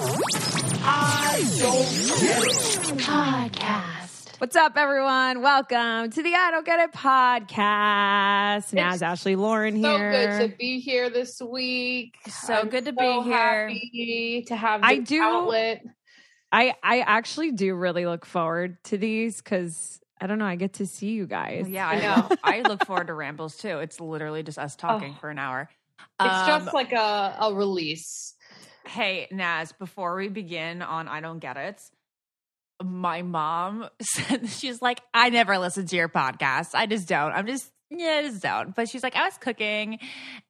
I Don't Get It Podcast. What's up, everyone? Welcome to the I Don't Get It podcast. Now it's Ashley Lauren here. So good to be here this week. I'm good to be here. Happy to have this outlet. I actually do really look forward to these because I don't know. I get to see you guys. Yeah, I know. I look forward to rambles too. It's literally just us talking for an hour. It's just like a release. Hey, Naz, before we begin on I Don't Get It, my mom said, she's like, I never listen to your podcast. I just don't. I just don't. But she's like, I was cooking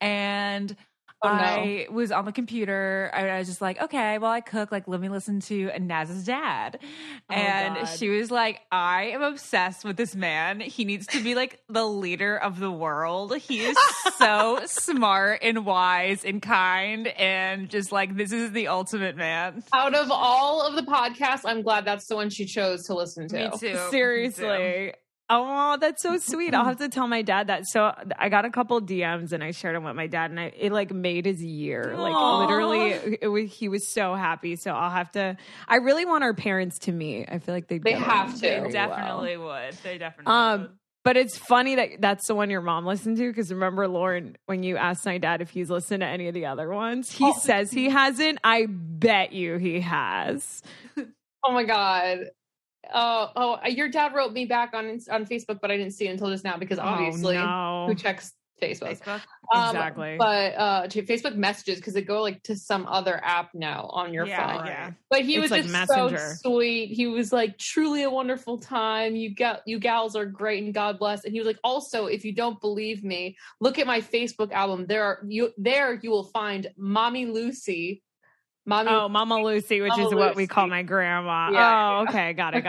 and I was on the computer. I was just like, okay, well, I cook. Like, let me listen to Naz's dad. And she was like, I am obsessed with this man. He needs to be like the leader of the world. He is so smart and wise and kind. And just like, this is the ultimate man. Out of all of the podcasts, I'm glad that's the one she chose to listen to. Me too. Seriously. Me too. Oh, that's so sweet. I'll have to tell my dad that. So I got a couple DMs and I shared them with my dad and it like made his year. Aww. Like literally he was so happy. So I'll have to, I really want our parents to meet. I feel like they have to. They definitely would. They definitely would. But it's funny that that's the one your mom listened to. Because remember, Lauren, when you asked my dad if he's listened to any of the other ones, he says he hasn't. I bet you he has. Oh my God. Your dad wrote me back on Facebook, but I didn't see it until just now because obviously who checks Facebook? Exactly. But to Facebook messages because it go like to some other app now on your phone. Yeah. But he was like just Messenger. so sweet. He was like, truly a wonderful time. You gals are great and God bless. And he was like, also, if you don't believe me, look at my Facebook album. You will find Mommy Lucy. Mama Lucy, which is what we call my grandma. Yeah. Okay. Got it.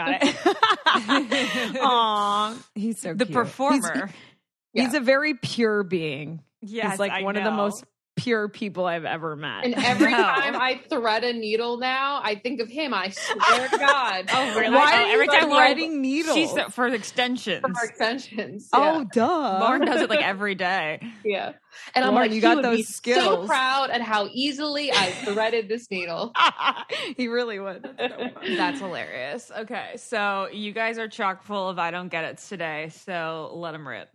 Aw, he's so the cute. performer. He's a very pure being. Yes, he's like one of the most pure people I've ever met. And every time I thread a needle now, I think of him. I swear to God. Oh, really? Why every time threading needles? She's for extensions. For extensions. Oh, duh. Lauren does it like every day. Yeah. And Lauren, I'm like, you got would those be skills. so proud at how easily I threaded this needle. He really would. That's hilarious. Okay, so you guys are chock full of I Don't Get It today, so let them rip.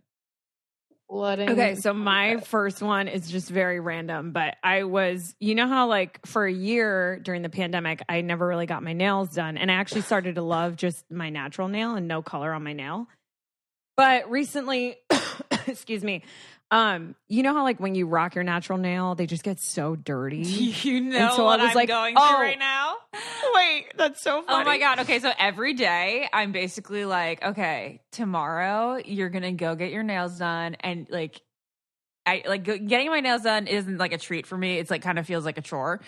Okay, so my first one is just very random, but I was, you know how like for a year during the pandemic, I never really got my nails done. And I actually started to love just my natural nail and no color on my nail. But recently, excuse me, you know how like when you rock your natural nail, they just get so dirty. You know and so what I was I'm like, going through right now? Wait, that's so funny. Oh my God. Okay, so every day I'm basically like, okay, tomorrow you're going to go get your nails done. And like, getting my nails done isn't like a treat for me. It's like kind of feels like a chore.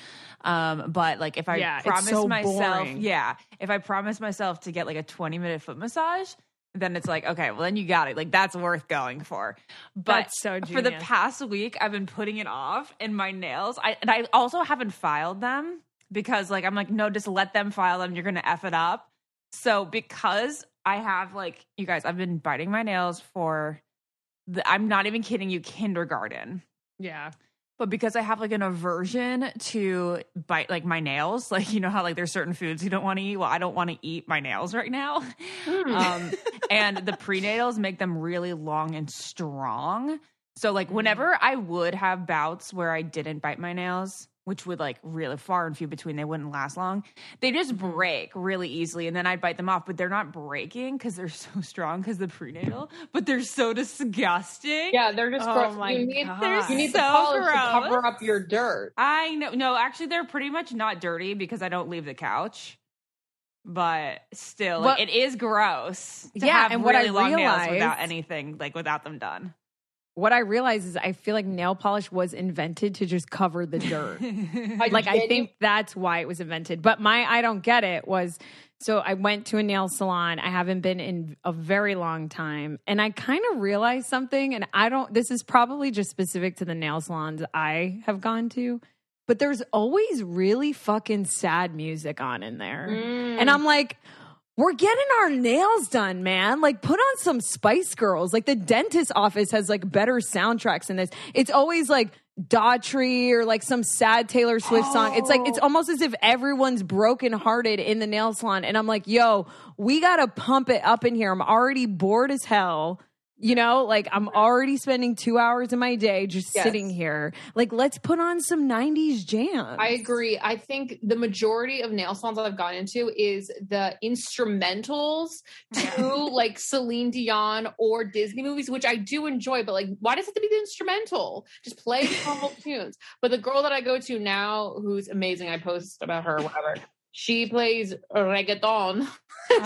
But like if I promise myself, if I promise myself to get like a 20-minute foot massage, then it's like, okay, well then you got it. Like that's worth going for. But that's so genius. For the past week, I've been putting it off and my nails, I also haven't filed them because like, I'm like, no, just let them file them. You're going to F it up. So because I have like, you guys, I've been biting my nails for I'm not even kidding you, kindergarten. Yeah. But because I have like an aversion to bite like my nails, like you know how like there's certain foods you don't want to eat. Well, I don't want to eat my nails right now. And the prenatals make them really long and strong. So like whenever I would have bouts where I didn't bite my nails, which would like really far and few between, they wouldn't last long. They just break really easily. And then I'd bite them off, but they're not breaking because they're so strong because the prenatal, but they're so disgusting. Yeah, they're just gross. You need the polish to cover up your dirt. I know. No, actually they're pretty much not dirty because I don't leave the couch. But still, like, it is gross to have and really long nails without anything, like without them done. What I realize is I feel like nail polish was invented to just cover the dirt. I think that's why it was invented. But my I don't get it was, so I went to a nail salon. I haven't been in a very long time. And I kind of realized something, and this is probably just specific to the nail salons I have gone to, but there's always really fucking sad music on in there. And I'm like, we're getting our nails done, man. Like, put on some Spice Girls. Like, the dentist office has, like, better soundtracks than this. It's always, like, Daughtry or like some sad Taylor Swift song. It's like, it's almost as if everyone's brokenhearted in the nail salon. And I'm like, yo, we got to pump it up in here. I'm already bored as hell. You know, like I'm already spending 2 hours of my day just sitting here. Like, let's put on some 90s jams. I agree. I think the majority of nail salons that I've gone into is the instrumentals to like Celine Dion or Disney movies, which I do enjoy. But like, why does it have to be the instrumental? Just play normal tunes. But the girl that I go to now, who's amazing, I post about her, whatever. She plays reggaeton.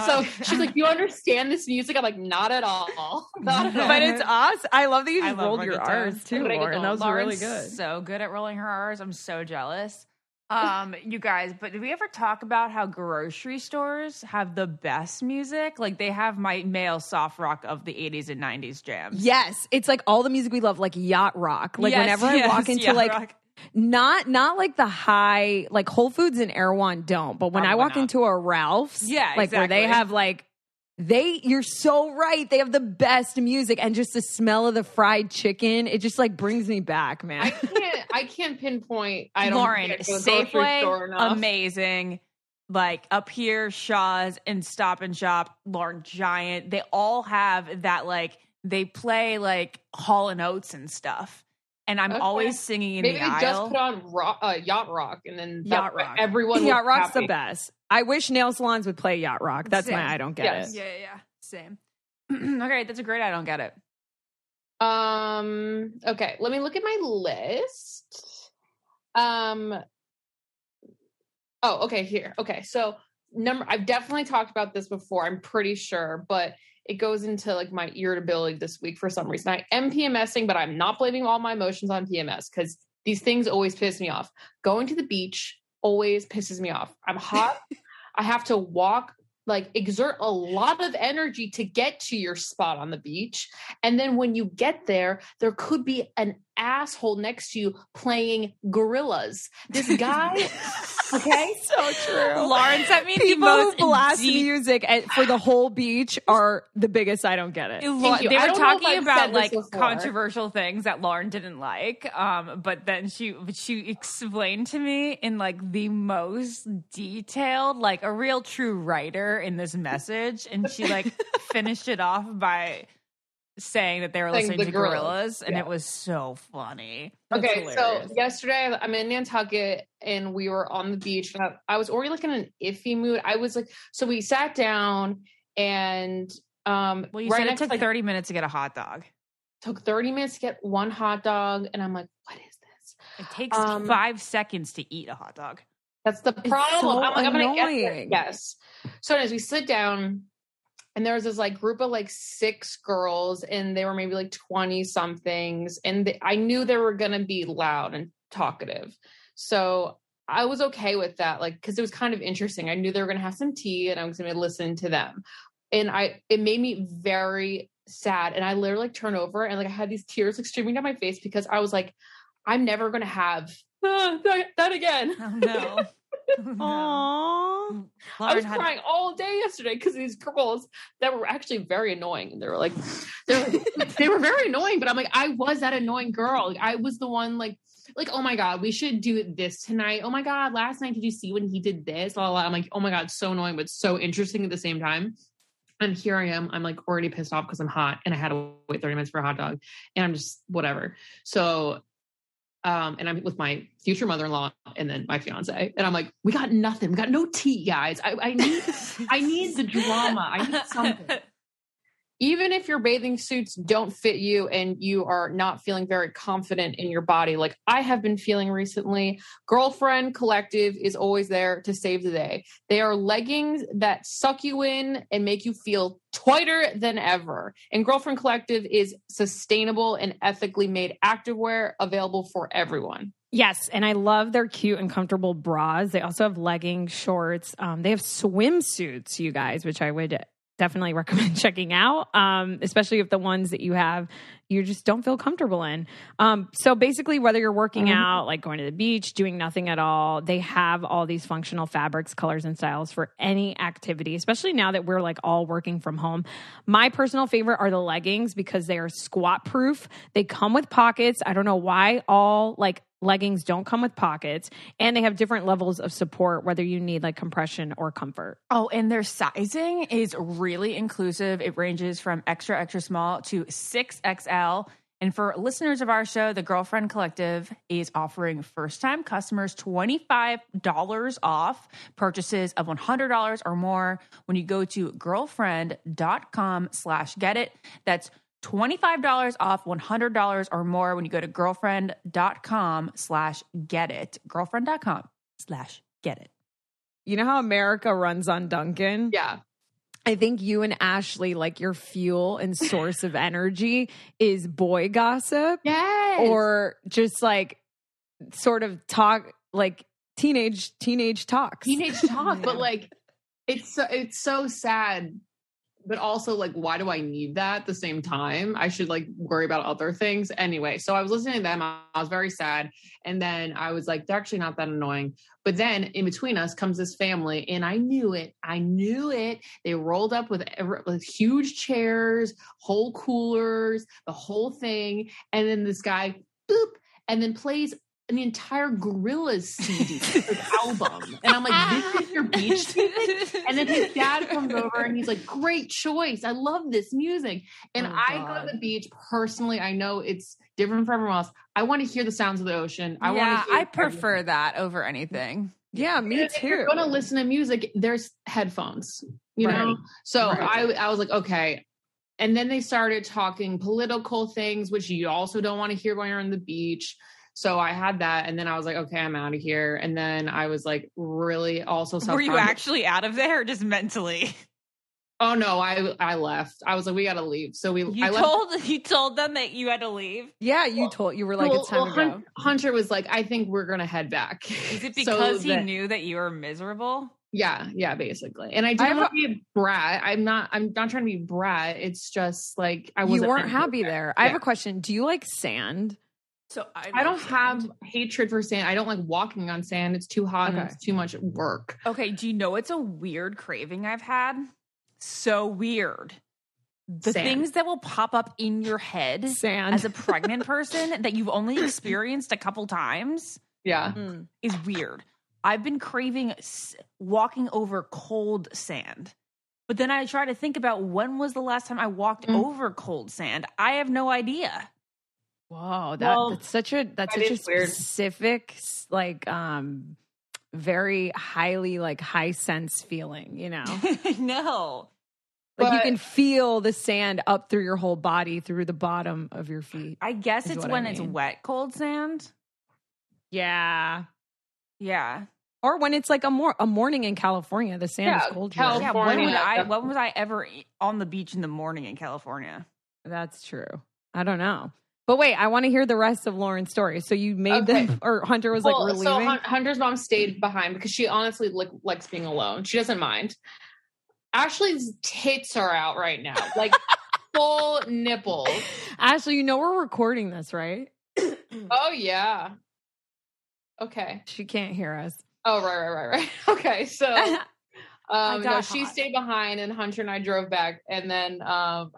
So she's like, you understand this music? I'm like, not at all. Not at all. But it's us. I love that you just rolled your R's too, Reggaeton. Lauren. That was really Lauren's good. So good at rolling her R's. I'm so jealous. You guys, but did we ever talk about how grocery stores have the best music? Like they have my male soft rock of the 80s and 90s jams. Yes. It's like all the music we love, like yacht rock. Like whenever I walk into like rock. not like the high, like Whole Foods and Erewhon don't, but when I walk into a Ralph's, like where they have like, you're so right. They have the best music, and just the smell of the fried chicken, it just like brings me back, man. I can't pinpoint. I don't Lauren, get to a grocery store Safeway, enough. amazing. Like up here, Shaw's and Stop and Shop, Lauren Giant, they all have that, like they play like Hall and Oates and stuff. And I'm always singing in Maybe the they aisle. just put on Yacht Rock, and then Yacht Rock. Everyone Yacht Rock's happy. the best. I wish nail salons would play Yacht Rock. That's Same. my I don't get it. Yeah. Same. Okay, that's a great I don't get it. Okay, let me look at my list. Okay, here. Okay, so I've definitely talked about this before, I'm pretty sure, but it goes into like my irritability this week for some reason. I am PMSing, but I'm not blaming all my emotions on PMS because these things always piss me off. Going to the beach always pisses me off. I'm hot. I have to walk, like exert a lot of energy to get to your spot on the beach. And then when you get there, there could be an asshole next to you playing gorillas. This guy, okay? So true. Lauren sent me the People most who blast deep- music for the whole beach are the biggest I don't get it. They you. were I don't know if talking I've about said this like before. controversial things that Lauren didn't like, but then she explained to me in like the most detailed, like a real true writer in this message, and she like finished it off by saying that they were Saying listening the to gorillas. gorillas, and Yeah. it was so funny. Okay, so hilarious. yesterday I'm in Nantucket and we were on the beach. And I was already like in an iffy mood. I was like, so we sat down and Well, you right said it next, took like, 30 minutes to get a hot dog. took 30 minutes to get one hot dog, and I'm like, what is this? It takes 5 seconds to eat a hot dog. That's the problem. so I'm like, I'm gonna get this. annoying. Yes. So as we sit down, and there was this like group of like 6 girls, and they were maybe like 20 somethings, and I knew they were gonna be loud and talkative, so I was okay with that, like because it was kind of interesting. I knew they were gonna have some tea, and I was gonna listen to them, and it made me very sad, and I literally like turned over, and like I had these tears like streaming down my face because I was like, I'm never gonna have that again. Oh no. Aww. I was crying all day yesterday because these girls that were actually very annoying. They were they were very annoying, but I'm like, I was that annoying girl. Like, I was the one like, oh my God, we should do this tonight. Oh my God, last night, did you see when he did this? Blah, blah, blah. I'm like, oh my God, so annoying, but so interesting at the same time. And here I am, I'm like already pissed off because I'm hot and I had to wait 30 minutes for a hot dog, and I'm just whatever. So and I'm with my future mother-in-law and then my fiance, and I'm like, we got nothing. We got no tea, guys. I need the drama. I need something. Even if your bathing suits don't fit you and you are not feeling very confident in your body, like I have been feeling recently, Girlfriend Collective is always there to save the day. They are leggings that suck you in and make you feel tighter than ever. And Girlfriend Collective is sustainable and ethically made activewear available for everyone. Yes, and I love their cute and comfortable bras. They also have leggings, shorts. They have swimsuits, you guys, which I would definitely recommend checking out, especially if the ones that you have, you just don't feel comfortable in. So basically, whether you're working out, like going to the beach, doing nothing at all, they have all these functional fabrics, colors, and styles for any activity, especially now that we're like all working from home. My personal favorite are the leggings because they are squat proof. They come with pockets. I don't know why all like leggings don't come with pockets, and they have different levels of support, whether you need like compression or comfort. Oh, and their sizing is really inclusive. It ranges from extra, extra small to 6XL. And for listeners of our show, the Girlfriend Collective is offering first-time customers $25 off purchases of $100 or more when you go to girlfriend.com/getit. That's $25 off $100 or more when you go to girlfriend.com/getit. Girlfriend.com/getit. You know how America runs on Duncan? Yeah. I think you and Ashley, like your fuel and source of energy is boy gossip. Yes. Or just like sort of talk, like teenage talks. Teenage talk, but like it's so sad. But also, like, why do I need that at the same time? I should, like, worry about other things. Anyway, so I was listening to them. I was very sad. And then I was like, they're actually not that annoying. But then in between us comes this family. And I knew it. They rolled up with huge chairs, whole coolers, the whole thing. And then this guy, boop, and then plays an entire Gorillaz CD album. And I'm like, this is your beach music? And then his dad comes over and he's like, great choice. I love this music. And I go to the beach personally. I know it's different from everyone else. I want to hear the sounds of the ocean. I prefer that over anything. Yeah, me too. If you're going to listen to music, there's headphones, you know? So I was like, okay. And then they started talking political things, which you also don't want to hear when you're on the beach. So I had that, and then I was like, okay, I'm out of here. And then I was like, really also Were you actually out of there or just mentally? Oh no, I left. I was like, we got to leave. So you told them that you had to leave? Yeah, you were like, it's time to go. Hunter was like, I think we're going to head back. Is it because he knew that you were miserable? Yeah, basically. And I didn't want to be a brat. I'm not trying to be a brat. It's just like, you weren't happy there. I have a question. Do you like sand? So I don't have hatred for sand. I don't like walking on sand. It's too hot and it's too much work. Okay, do you know it's a weird craving I've had? So weird. The things that will pop up in your head as a pregnant person that you've only experienced a couple times. Yeah. Is weird. I've been craving walking over cold sand. But then I try to think about when was the last time I walked over cold sand. I have no idea. Whoa, that's such a specific, like, very highly like high sense feeling, you know? No. Like you can feel the sand up through your whole body, through the bottom of your feet. I guess it's when it's wet, cold sand. Yeah. Yeah. Or when it's like a morning in California, the sand is cold. California. Yeah, when was I ever on the beach in the morning in California? That's true. I don't know. But wait, I want to hear the rest of Lauren's story. So you made them, or Hunter was like, we're leaving? So Hunter's mom stayed behind because she honestly likes being alone. She doesn't mind. Ashley's tits are out right now, like full nipples. Ashley, you know we're recording this, right? Oh, yeah. Okay. She can't hear us. Oh, right. Okay, so she stayed behind and Hunter and I drove back. And then I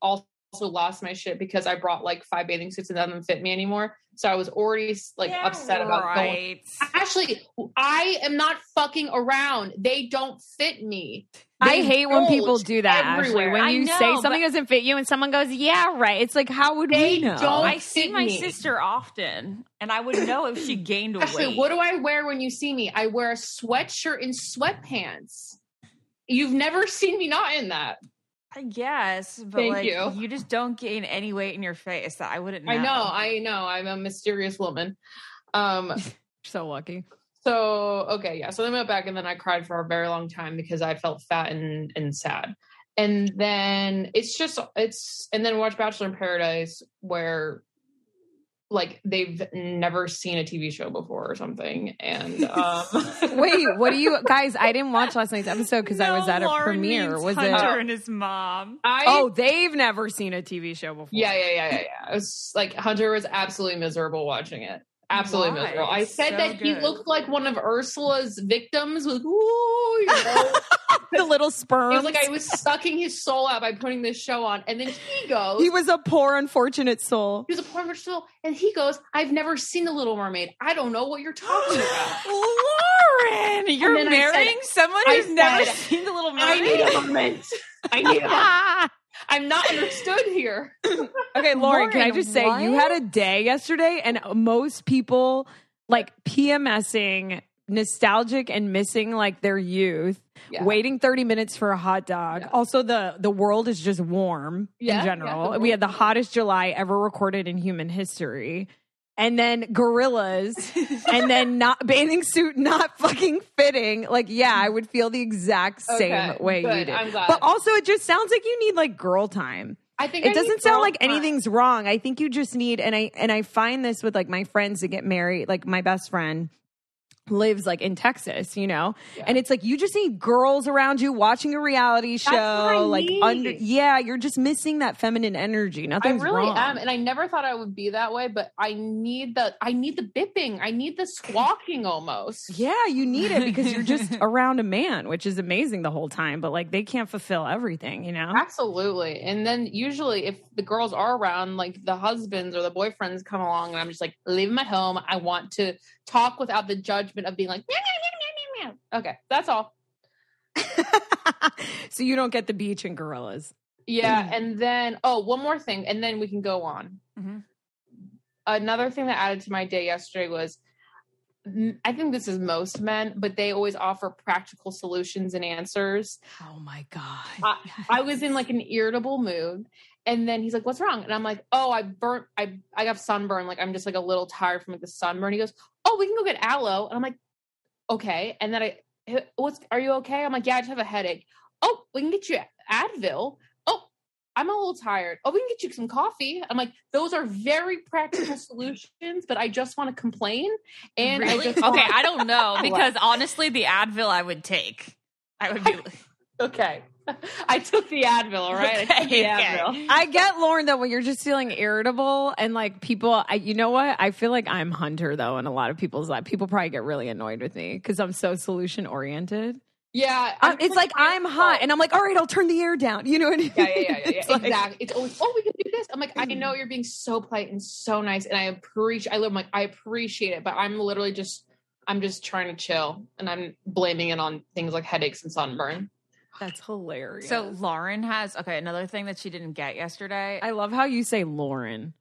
also lost my shit because I brought like 5 bathing suits and none of them fit me anymore. So I was already like upset about going. Actually, I am not fucking around. They don't fit me. I hate when people do that, everywhere. Ashley. When you say something doesn't fit you and someone goes, yeah, right. It's like, how would we know? I see my sister often and I would know if she gained weight. Ashley, what do I wear when you see me? I wear a sweatshirt and sweatpants. You've never seen me not in that. I guess, but you just don't gain any weight in your face. That I wouldn't know. I know. I'm a mysterious woman. So lucky. So, okay, yeah. So then I went back and then I cried for a very long time because I felt fat and sad. And then and then watch Bachelor in Paradise where like they've never seen a TV show before or something. And wait, what do you guys? I didn't watch last night's episode because I was at a Lauren premiere. Was Hunter it? and his mom. They've never seen a TV show before. Yeah. It was like Hunter was absolutely miserable watching it. Absolutely Why? miserable. I said So that he good. looked like one of Ursula's victims with, ooh, you know. The little sperm. It was like I was sucking his soul out by putting this show on. And then he goes, He was a poor, unfortunate soul. he was a poor rich soul. And he goes, I've never seen The Little Mermaid. I don't know what you're talking about. Lauren, you're then I marrying said- someone I who's never said, seen The Little I need Mermaid? a moment. I need a moment. I'm not understood here. Okay, Lauren, can I Lauren, just say what? you had a day yesterday, and most people like PMSing, nostalgic and missing like their youth, waiting 30 minutes for a hot dog. Yeah. Also, the world is just warm in general. We had the hottest July ever recorded in human history. And then gorillas, and then not bathing suit, not fucking fitting. Like, yeah, I would feel the exact same way good. you did. I'm glad. But also, it just sounds like you need like girl time. I think It doesn't sound like anything's wrong. I think you just need, and I find this with like my friends that get married. Like my best friend lives like in Texas, you know, and it's like you just need girls around you watching a reality show. That's what I need. You're just missing that feminine energy. Nothing's I really wrong. am, and I never thought I would be that way. But I need the bipping. I need the squawking almost. Yeah, you need it because you're just around a man, which is amazing the whole time. But like they can't fulfill everything, you know. Absolutely. And then usually, if the girls are around, like the husbands or the boyfriends come along, and I'm just like, leave them at home. I want to talk without the judgment of being like, meow, meow, meow, meow, meow. Okay, that's all. So you don't get the beach and gorillas. Yeah, and then one more thing, and then we can go on. Mm-hmm. Another thing that added to my day yesterday was, I think this is most men, but they always offer practical solutions and answers. Oh my God. I was in like an irritable mood, and then he's like, "What's wrong?" And I'm like, "Oh, I got sunburn. Like I'm just like a little tired from like the sunburn." He goes, "Oh, we can go get aloe." And I'm like, "Okay." And then are you okay? I'm like, "Yeah, I just have a headache." "Oh, we can get you Advil." "Oh, I'm a little tired." "Oh, we can get you some coffee." I'm like, those are very practical solutions, but I just want to complain. And Really? I just Okay, I don't know, because honestly, the Advil I would take. I would be okay. I took the Advil, all right? I took the Advil. I get, Lauren, though, when you're just feeling irritable and like people, you know what? I feel like I'm Hunter, though, in a lot of people's life. People probably get really annoyed with me because I'm so solution oriented. Yeah. It's like I'm hot and I'm like, all right, I'll turn the air down. You know what I mean? Yeah. It's like- Exactly. It's always, we can do this. I'm like, I know you're being so polite and so nice, and I appreciate it, but I'm just trying to chill, and I'm blaming it on things like headaches and sunburn. That's hilarious. So Lauren has, another thing that she didn't get yesterday. I love how you say Lauren.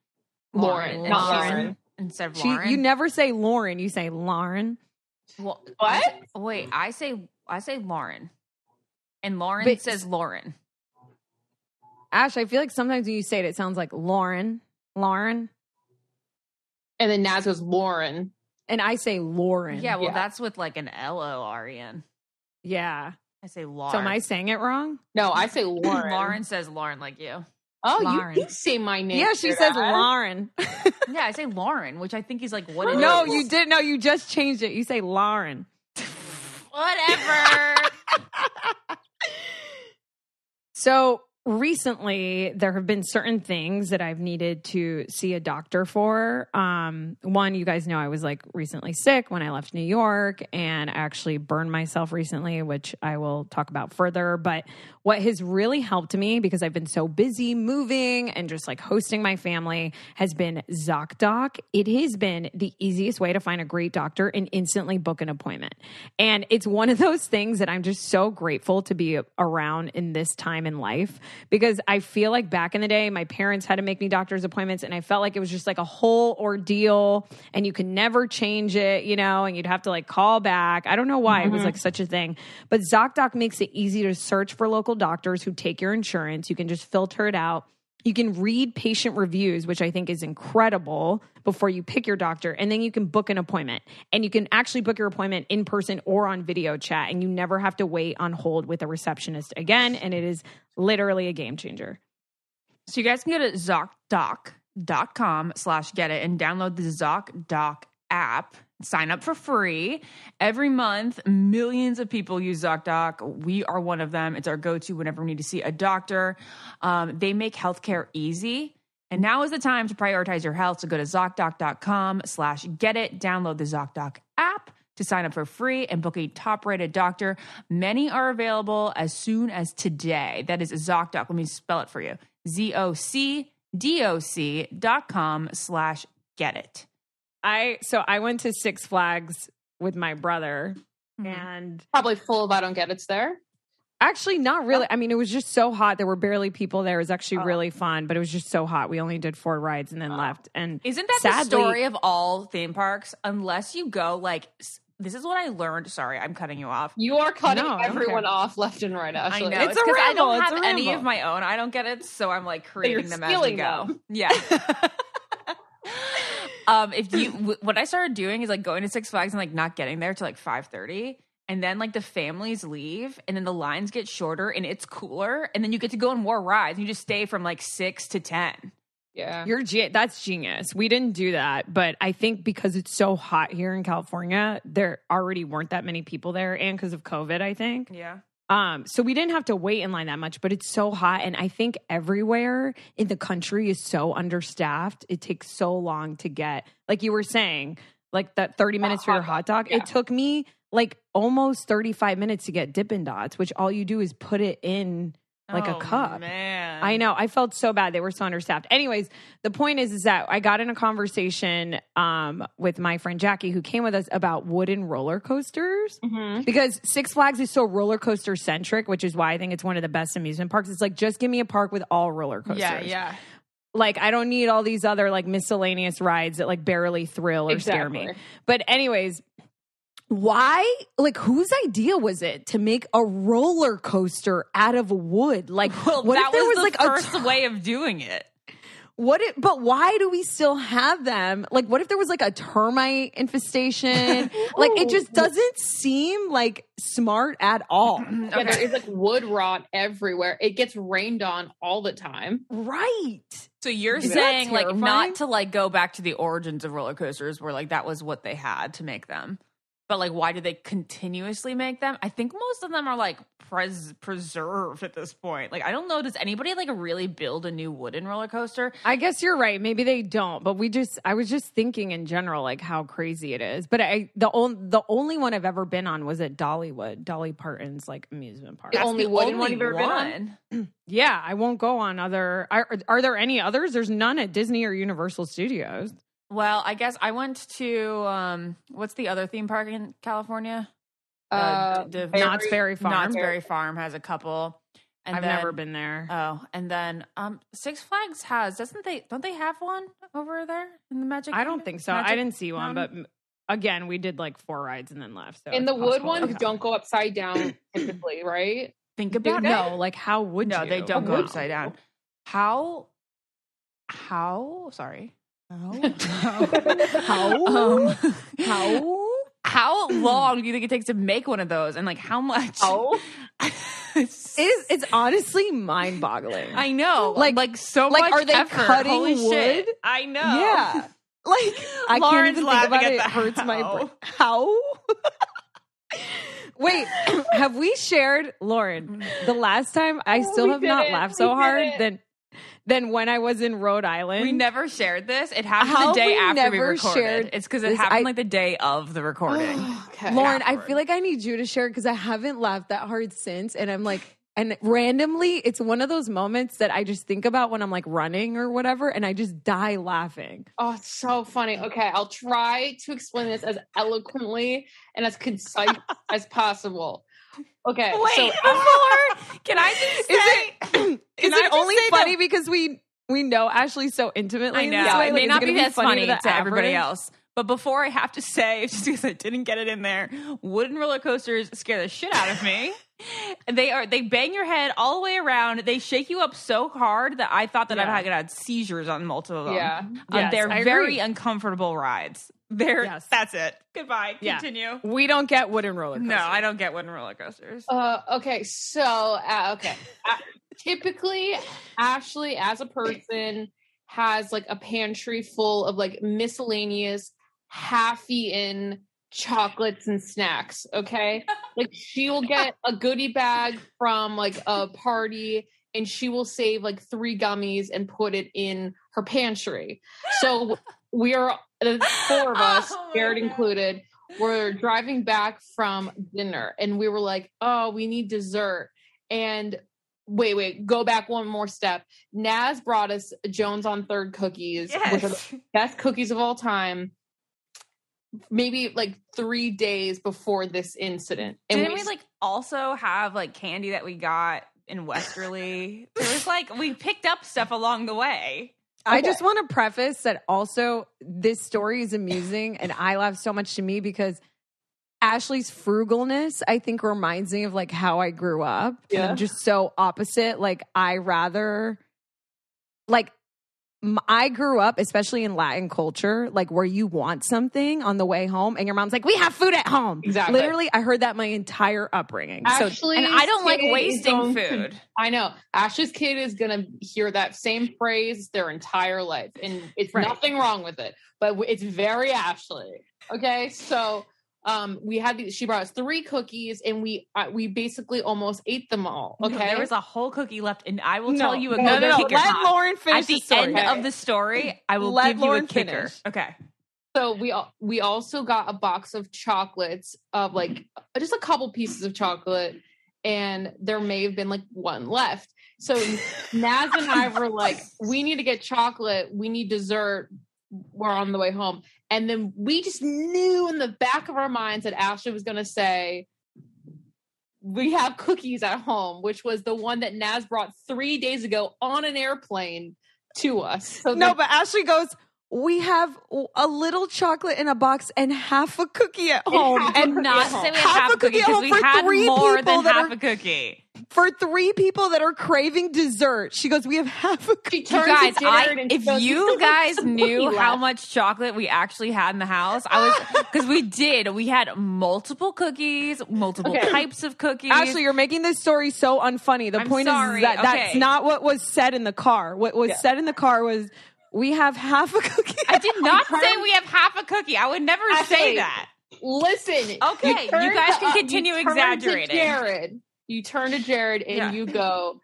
Lauren, not Lauren. Instead of Lauren. You never say Lauren, you say Lauren. Well, What? Wait, I say Lauren. And Lauren says Lauren. Ash, I feel like sometimes when you say it sounds like Lauren. And then Naz goes Lauren. And I say Lauren. Yeah, well, that's with like an L-O-R-E-N. Yeah. I say Lauren. So am I saying it wrong? No, I say Lauren. Lauren says Lauren like you. Oh, Lauren. you say my name. Yeah, she says Lauren. Yeah, I say Lauren, which I think is like what it is. No, you didn't. No, you just changed it. You say Lauren. Whatever. So recently, there have been certain things that I've needed to see a doctor for. One, you guys know I was like recently sick when I left New York, and I actually burned myself recently, which I will talk about further. But what has really helped me, because I've been so busy moving and just like hosting my family, has been ZocDoc. It has been the easiest way to find a great doctor and instantly book an appointment. And it's one of those things that I'm just so grateful to be around in this time in life, because I feel like back in the day, my parents had to make me doctor's appointments, and I felt like it was just like a whole ordeal, and you could never change it, you know, and you'd have to like call back. I don't know why it was like such a thing, but ZocDoc makes it easy to search for local doctors who take your insurance. You can just filter it out. You can read patient reviews, which I think is incredible, before you pick your doctor. And then you can book an appointment. And you can actually book your appointment in person or on video chat. And you never have to wait on hold with a receptionist again. And it is literally a game changer. So you guys can go to ZocDoc, ZocDoc.com/getit and download the ZocDoc app. Sign up for free. Every month, millions of people use ZocDoc. We are one of them. It's our go-to whenever we need to see a doctor. They make healthcare easy. And now is the time to prioritize your health. So go to ZocDoc.com/getit. Download the ZocDoc app to sign up for free and book a top-rated doctor. Many are available as soon as today. That is ZocDoc. Let me spell it for you. ZocDoc.com/getit. I went to Six Flags with my brother, and Probably full of I don't get it's there. actually not really. I mean, it was just so hot. There were barely people there. It was actually really fun, but it was just so hot. We only did 4 rides and then left. And Isn't that the story of all theme parks? Unless you go this is what I learned. Sorry, I'm cutting you off. You are cutting No, I don't everyone care. off left and right, Ashley. I know. It's It's a because I ramble. don't It's have a any ramble. of my own. I don't get it, so I'm like creating them as we stealing go. them. Yeah. What I started doing is like going to Six Flags and like not getting there till like 5:30, and then like the families leave, and then the lines get shorter and it's cooler, and then you get to go on more rides. You just stay from like 6 to 10. Yeah. that's genius. We didn't do that, but I think because it's so hot here in California, there already weren't that many people there, and because of COVID, I think. Yeah. So we didn't have to wait in line that much, but it's so hot. And I think everywhere in the country is so understaffed. It takes so long to get, like you were saying, like that 30 minutes for your hot dog. Yeah. It took me like almost 35 minutes to get Dippin' Dots, which all you do is put it in like a cup. Man. I know. I felt so bad. They were so understaffed. Anyways, the point is that I got in a conversation with my friend Jackie, who came with us, about wooden roller coasters, because Six Flags is so roller coaster centric, which is why I think it's one of the best amusement parks. It's like, just give me a park with all roller coasters. Yeah. Like, I don't need all these other like miscellaneous rides that like barely thrill or scare me. But anyways, why, like, whose idea was it to make a roller coaster out of wood? Like, Well, what that if there was the like first a way of doing it. but why do we still have them? Like, what if there was like a termite infestation? Like, it just doesn't seem like smart at all. Yeah, there is like wood rot everywhere. It gets rained on all the time. Right. So you're Is that saying like terrifying? not to like go back to the origins of roller coasters where like that was what they had to make them. But like, why do they continuously make them? I think most of them are like preserved at this point. Like, I don't know. Does anybody like really build a new wooden roller coaster? I guess you're right. Maybe they don't, but I was just thinking in general, like how crazy it is. But the only one I've ever been on was at Dollywood, Dolly Parton's like amusement park. The only wooden one you've ever been on? Yeah, I won't go on other. Are there any others? There's none at Disney or Universal Studios. Well, I guess I went to what's the other theme park in California? Knott's Berry Farm. Knott's Berry Farm has a couple. And I've never been there. Oh, and then Six Flags don't they have one over there in the Magic? I don't think so. Magic I didn't see one, but Mountain? again, we did like 4 rides and then left. So And the it's wood possible. ones don't go upside down typically, right? Think about it. No, like how would you? No, they don't go would upside you? down. How? Sorry. How long do you think it takes to make one of those, and like how much? It's honestly mind-boggling. I know, Like so like, much are they effort. cutting Holy shit. wood? I know. Yeah. Like, I can't Lauren's even think laughing about at it. the It hurts my how. brain. How? Wait, have we shared, Lauren, the last time I still we have not didn't. laughed We so hard didn't. than when I was in Rhode Island? We never shared this. It happened How the day have we after we never recorded. shared It's because it this? happened like the day of the recording. Okay. Lauren, I afterward. feel like I need you to share it because I haven't laughed that hard since. And I'm like, and randomly, it's one of those moments that I just think about when I'm like running or whatever, and I just die laughing. Oh, it's so funny. Okay, I'll try to explain this as eloquently and as concise as possible. Okay, Wait, so before, can I just say? Is it only funny because we know Ashley so intimately? I in know. this way? It Like, may is not gonna be as funny the to everybody average? else. But before I have to say, just because I didn't get it in there, wooden roller coasters scare the shit out of me. They bang your head all the way around. They shake you up so hard that I thought that Yeah. I had seizures on multiple of them. yeah. Yes, They're I very agree. uncomfortable rides. Yes. That's it. Goodbye. Yeah. Continue. We don't get wooden roller coasters. No, I don't get wooden roller coasters. Okay, so typically, Ashley as a person has like a pantry full of like miscellaneous half-eaten chocolates and snacks. Okay. Like she will get a goodie bag from like a party and she will save like 3 gummies and put it in her pantry. So we are, the 4 of us, Jared included, we're driving back from dinner and we were like, oh, we need dessert. And wait, go back one more step. Naz brought us Jones on Third cookies, which are the best cookies of all time. Maybe like 3 days before this incident. And didn't we like also have like candy that we got in Westerly? There was like, we picked up stuff along the way. Okay. I just want to preface that also this story is amusing and I laugh so much to me because Ashley's frugalness, I think, reminds me of like how I grew up. Yeah. And I'm just so opposite. Like I grew up, especially in Latin culture, like where you want something on the way home and your mom's like, we have food at home. Exactly. Literally, I heard that my entire upbringing. Ashley's and I don't like wasting food. I know. Ashley's kid is going to hear that same phrase their entire life. And it's nothing wrong with it, but it's very Ashley. Okay. So we had these, she brought us 3 cookies and we basically almost ate them all. Okay. There was a whole cookie left and I will tell you a good kicker. Let Lauren finish at the end of the story. I will give Lauren you a kicker. Finish. Okay. So we also got a box of chocolates of like just a couple pieces of chocolate and there may have been like 1 left. So Naz and I were like, we need to get chocolate. We need dessert. We're on the way home. And then we just knew in the back of our minds that Ashley was going to say, we have cookies at home, which was the one that Naz brought 3 days ago on an airplane to us. So no, but Ashley goes, we have a little chocolate in a box and half a cookie at home. And not say we have half a cookie because we had more than half a cookie. For 3 people that are craving dessert. She goes, we have half a cookie. You guys, if you guys knew how much chocolate we actually had in the house, because we had multiple cookies, multiple types of cookies. Ashley, you're making this story so unfunny. The point is that that's not what was said in the car. What was said in the car was, we have half a cookie. I did not say we have half a cookie. I would never say that. Listen. Okay, you guys can continue exaggerating. You turn to Jared and you go,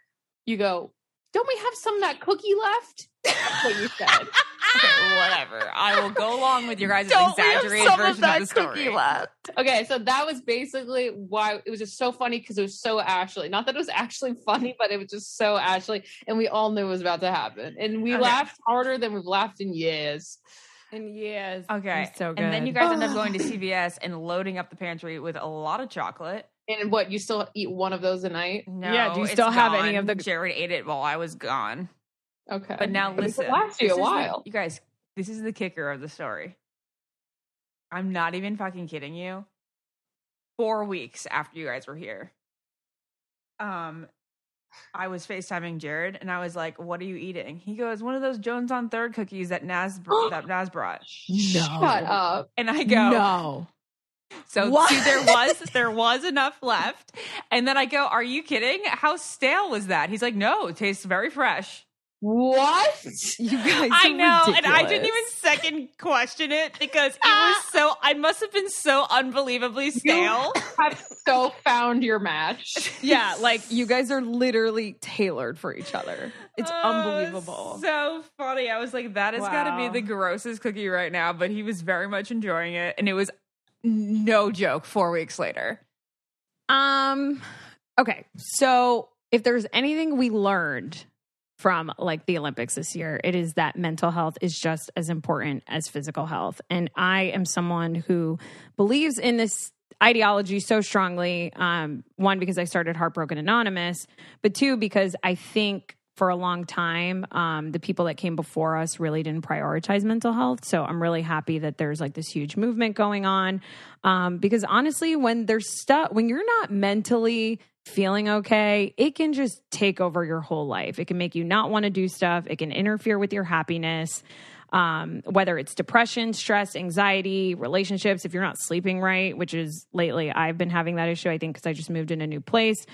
don't we have some of that cookie left? That's what you said. Okay, whatever. I will go along with your guys' exaggerated version of the story. Left. Okay, so that was basically why it was just so funny because it was so Ashley. Not that it was actually funny, but it was just so Ashley. And we all knew it was about to happen. And we laughed harder than we've laughed in years. Okay. So good. And then you guys end up going to CVS and loading up the pantry with a lot of chocolate. And what, you still eat one of those a night? No. Yeah, do you still have any of the... Jared ate it while I was gone. Okay. But now listen. It lasts you a while. You guys, this is the kicker of the story. I'm not even fucking kidding you. 4 weeks after you guys were here, I was FaceTiming Jared and I was like, what are you eating? He goes, one of those Jones on Third cookies that Naz brought. No. Shut up. And I go, no. So see, there was enough left. And then I go, are you kidding? How stale was that? He's like, no, it tastes very fresh. What? You guys I know, ridiculous. And I didn't even second question it because it was I must have been so unbelievably stale. You have so found your match. Yeah, like you guys are literally tailored for each other. It's unbelievable. So funny. I was like, that has got to be the grossest cookie right now, but he was very much enjoying it. And it was no joke 4 weeks later. Okay, so if there's anything we learned from like the Olympics this year, it is that mental health is just as important as physical health. And I am someone who believes in this ideology so strongly. 1, because I started Heartbroken Anonymous, but 2, because I think for a long time, the people that came before us really didn't prioritize mental health. So I'm really happy that there's like this huge movement going on. Because honestly, when you're not mentally feeling okay, it can just take over your whole life. It can make you not want to do stuff. It can interfere with your happiness. whether it's depression, stress, anxiety, relationships, if you're not sleeping right, which is lately I've been having that issue, I think, because I just moved in a new place,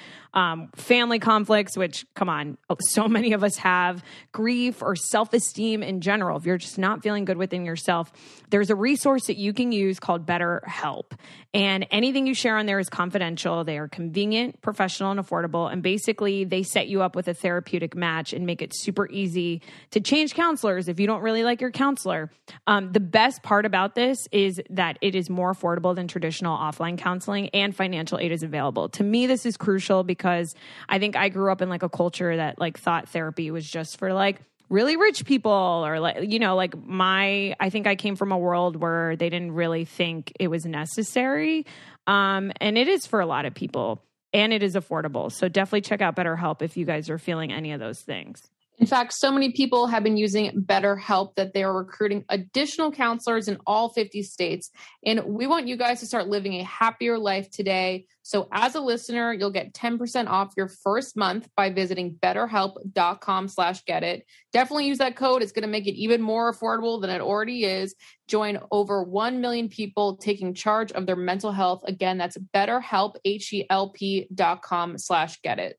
family conflicts, which, come on, so many of us have, grief or self-esteem in general. If you're just not feeling good within yourself, there's a resource that you can use called BetterHelp. And anything you share on there is confidential. They are convenient, professional, and affordable. And basically, they set you up with a therapeutic match and make it super easy to change counselors if you don't really like your counselor. The best part about this is that it is more affordable than traditional offline counseling, and financial aid is available. To me, this is crucial because I think I grew up in like a culture that like thought therapy was just for like really rich people, or like, you know, like I think I came from a world where they didn't really think it was necessary. And it is for a lot of people, and it is affordable. So definitely check out BetterHelp if you guys are feeling any of those things. In fact, so many people have been using BetterHelp that they are recruiting additional counselors in all 50 states. And we want you guys to start living a happier life today. So as a listener, you'll get 10% off your first month by visiting betterhelp.com/getit. Definitely use that code. It's going to make it even more affordable than it already is. Join over 1 million people taking charge of their mental health. Again, that's BetterHelp, HELP.com/getit.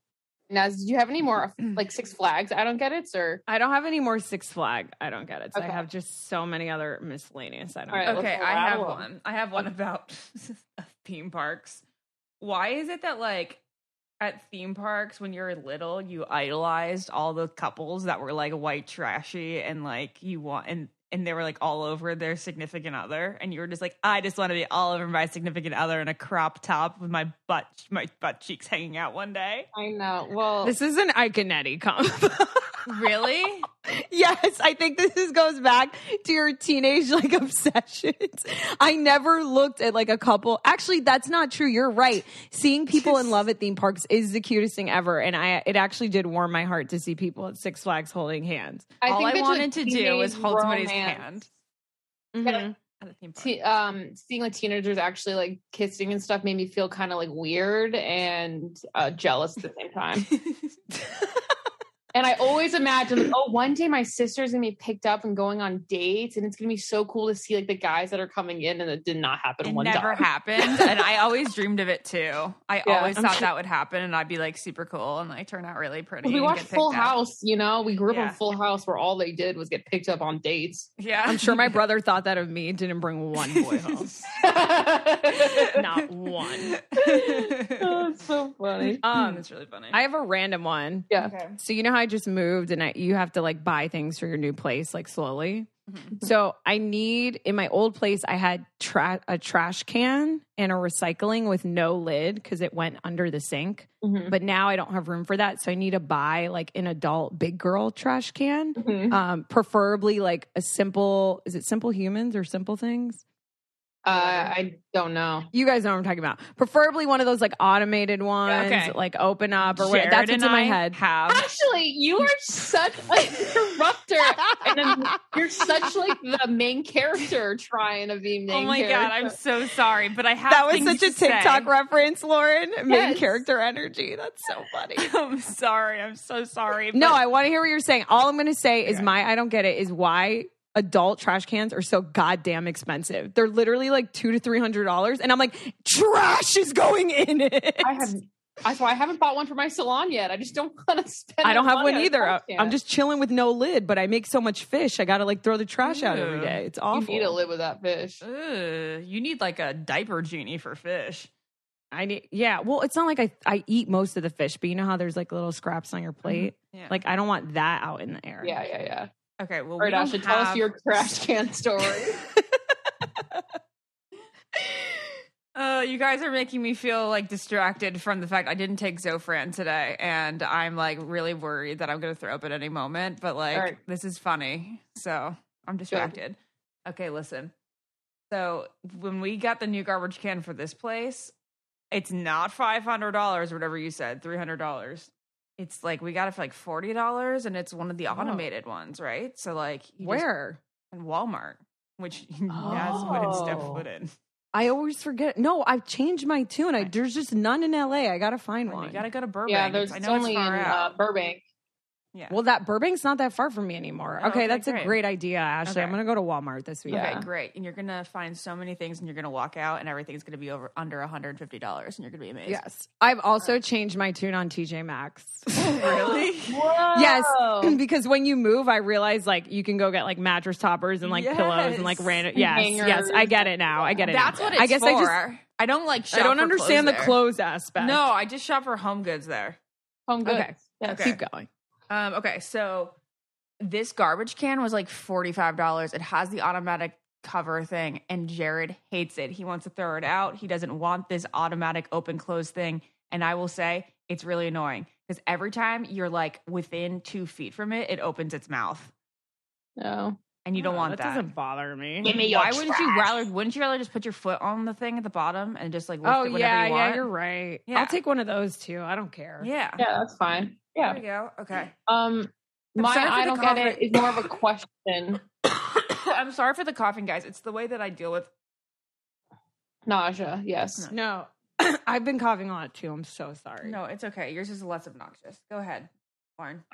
Now, did you have any more like Six Flags I don't get it, or? I don't have any more Six Flag I don't get it. So Okay. I have just so many other miscellaneous I don't All right, get it. Okay, let's I have rattle one. I have one about theme parks. Why is it that like at theme parks when you're little, you idolized all the couples that were like white trashy and like you want and they were like all over their significant other, and you were just like, I just want to be all over my significant other in a crop top with my butt cheeks hanging out one day? I know. Well, This is an Ike and Nettie comp. Really? Yes, I think this goes back to your teenage like obsessions. I never looked at like a couple. Actually, that's not true. You're right. Seeing people in love at theme parks is the cutest thing ever, and it actually did warm my heart to see people at Six Flags holding hands. All I it's wanted a to do was hold somebody's romance. hand Mhm. at a theme park. Seeing like teenagers actually like kissing and stuff made me feel kind of like weird and jealous at the same time. And I always imagine, like, oh, one day my sister's gonna be picked up and going on dates, and it's gonna be so cool to see like the guys that are coming in, and it did not happen. It one never time. happened, and I always dreamed of it too. I Yeah, always I'm thought sure- that would happen, and I'd be like super cool, and like turn out really pretty. We and watched get picked Full up. House, you know. We grew up Yeah. on Full House, where all they did was get picked up on dates. Yeah, I'm sure my brother thought that of me. Didn't bring one boy home. Not one. Oh, it's so funny. That's really funny. I have a random one. Yeah. Okay. So you know how I just moved and you have to like buy things for your new place like slowly. So I need, in my old place, I had a trash can and a recycling with no lid because it went under the sink. Mhm. But now I don't have room for that. So I need to buy like an adult big girl trash can. Mhm. Preferably like a simple, is it Simple Humans or Simple Things? I don't know. You guys know what I'm talking about. Preferably one of those like automated ones, Okay. like open up or whatever. That's Jared what's in and my I head. Have Actually, you are such a interrupter, and then you're such like the main character trying to be main. oh my god, I'm so sorry, but I have. That was things such a to say. TikTok reference, Lauren. Main Yes. character energy. That's so funny. I'm sorry. I'm so sorry. No, but- I want to hear what you're saying. All I'm going to say is I don't get it is why adult trash cans are so goddamn expensive. They're literally like $200 to $300, and I'm like, trash is going in it. That's why I haven't bought one for my salon yet. I just don't want to spend. I don't have money one on a either. trash can. I'm just chilling with no lid, but I make so much fish. I got to like throw the trash out every Ew. day. It's You awful. need to live with that fish. Ugh, you need like a diaper genie for fish. Well, it's not like I eat most of the fish, but you know how there's like little scraps on your plate? Yeah. Like I don't want that out in the air. Yeah. Okay. Well, All right, we don't Ashley, tell us have- your trash can story. You guys are making me feel like distracted from the fact I didn't take Zofran today, and I'm like really worried that I'm going to throw up at any moment. But like, All right. this is funny, so I'm distracted. Okay, listen. So when we got the new garbage can for this place, it's not $500 or whatever you said, $300. It's like we got it for like $40, and it's one of the automated ones, right? So like, you just- Where? in Walmart, which Naz put in Steph put in. I always forget. No, I've changed my tune. There's just none in LA. I gotta find one. You gotta go to Burbank. Yeah, there's I know only it's far in out. Burbank. Yeah. Well, that Burbank's not that far from me anymore. Oh, okay, that's a great idea, Ashley. Okay. I'm going to go to Walmart this week. Okay, great. And you're going to find so many things and you're going to walk out and everything's going to be under $150 and you're going to be amazed. Yes. I've also changed my tune on TJ Maxx. Really? Whoa. Yes, because when you move, I realize like you can go get like mattress toppers and like pillows and like random. Yes, I get it now. That's what it's I guess for. I don't like shop I don't for understand the there. clothes aspect. No, I just shop for home goods there. Home goods. Okay. Yes. Keep going. Okay, so this garbage can was like $45. It has the automatic cover thing, and Jared hates it. He wants to throw it out. He doesn't want this automatic open close thing. And I will say it's really annoying because every time you're like within 2 feet from it, it opens its mouth. No. And you don't want that. That doesn't bother me. Give me your Why wouldn't you rather just put your foot on the thing at the bottom and just like lift it whenever you want? Yeah, you're right. Yeah. I'll take one of those too. I don't care. Yeah. Yeah, that's fine. Yeah. There you go. Okay. My sorry for I the don't get it is more of a question. I'm sorry for the coughing, guys. It's the way that I deal with. Nausea, yes. No, I've been coughing a lot too. I'm so sorry. No, it's okay. Yours is less obnoxious. Go ahead, Lauren.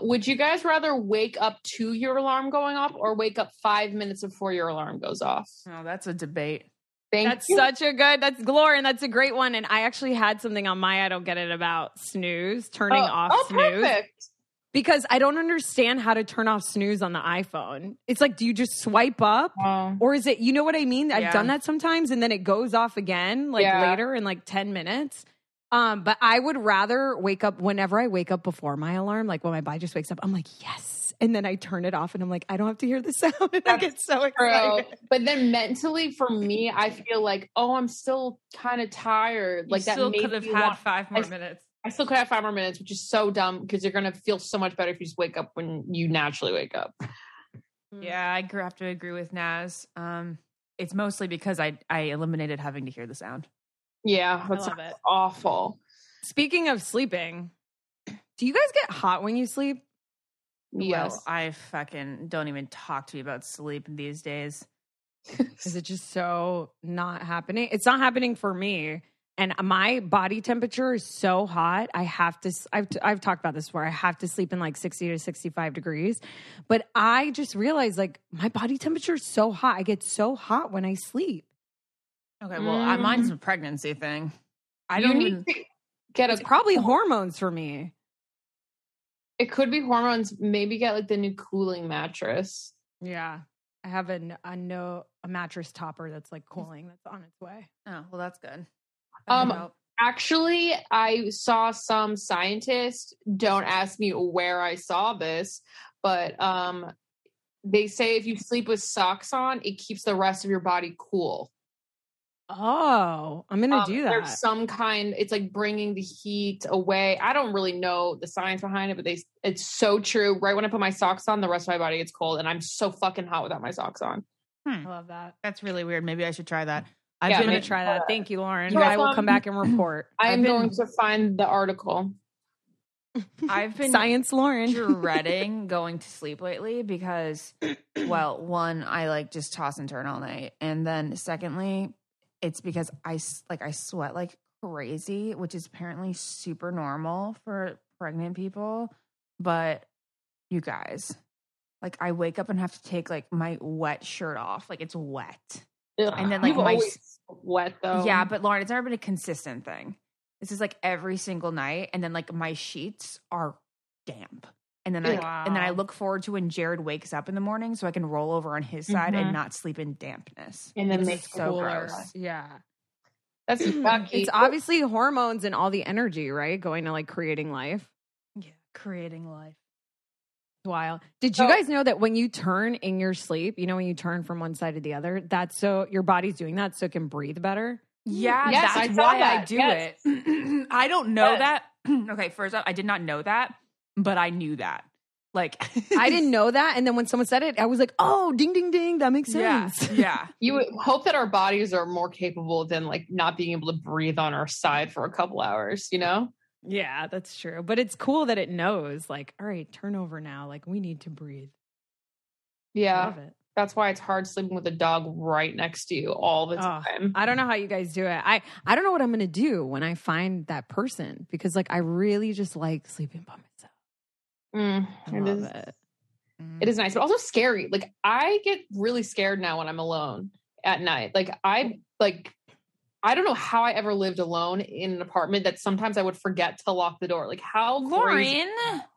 Would you guys rather wake up to your alarm going off or wake up 5 minutes before your alarm goes off? Oh, that's a debate. That's Lauren. That's a great one. And I actually had something on my I don't get it about snooze, turning off snooze. Perfect. Because I don't understand how to turn off snooze on the iPhone. It's like, do you just swipe up? Or is it, you know what I mean? I've done that sometimes and then it goes off again, like later in like 10 minutes. But I would rather wake up whenever I wake up before my alarm, like when my body just wakes up, I'm like, yes. And then I turn it off and I'm like, I don't have to hear the sound. And I get so excited. But then mentally for me, I feel like, oh, I'm still kind of tired. Like that still could have had 5 more minutes. I still could have 5 more minutes, which is so dumb because you're going to feel so much better if you just wake up when you naturally wake up. Yeah, I have to agree with Naz. It's mostly because I eliminated having to hear the sound. Yeah, that's awful. Speaking of sleeping, do you guys get hot when you sleep? Yes. Well, I fucking don't even talk to me about sleep these days. Is it just so not happening? It's not happening for me. And my body temperature is so hot. I have to, I've talked about this before. I have to sleep in like 60 to 65 degrees. But I just realized like my body temperature is so hot. I get so hot when I sleep. Okay, well, mine's a pregnancy thing. It's probably hormones for me. It could be hormones. Maybe get like the new cooling mattress. Yeah. I have a mattress topper that's like cooling that's on its way. Oh, well, that's good. Actually, I saw some scientists, don't ask me where I saw this, but they say if you sleep with socks on, it keeps the rest of your body cool. Oh, I'm going to do that. There's some kind, it's like bringing the heat away. I don't really know the science behind it, but it's so true. Right when I put my socks on, the rest of my body gets cold and I'm so fucking hot without my socks on. I love that. That's really weird. Maybe I should try that. I'm going to try that. Thank you, Lauren. You're I will welcome. come back and report. I'm going to find the article. I've been Science Lauren dreading going to sleep lately because, well, one, I like just toss and turn all night. And then secondly, it's because I sweat like crazy, which is apparently super normal for pregnant people. But you guys, like I wake up and have to take like my wet shirt off. Like it's wet. Ugh. And then like You've always wet though. Yeah, but Lauren, it's never been a consistent thing. This is like every single night. And then like my sheets are damp. And then I look forward to when Jared wakes up in the morning so I can roll over on his side and not sleep in dampness. And then it's so gross. Yeah. That's It's obviously hormones and all the energy, right? Going to like creating life. Yeah, creating life. Wild. Did you guys know that when you turn in your sleep, you know, when you turn from one side to the other, that's so your body's doing that so it can breathe better? Yeah, yes, that's why I do it. I don't know that. Okay, first off, I did not know that, but I knew that. Like I didn't know that. And then when someone said it, I was like, oh, ding, ding, ding. That makes sense. Yeah. You would hope that our bodies are more capable than like not being able to breathe on our side for a couple hours, you know? Yeah, that's true. But it's cool that it knows, like, all right, turn over now. Like, we need to breathe. Yeah. Love it. That's why it's hard sleeping with a dog right next to you all the time. I don't know how you guys do it. I don't know what I'm going to do when I find that person because, like, I really just like sleeping by myself. I love it. It is nice, but also scary. Like I get really scared now when I'm alone at night. Like I don't know how I ever lived alone in an apartment that sometimes I would forget to lock the door. Like how crazy,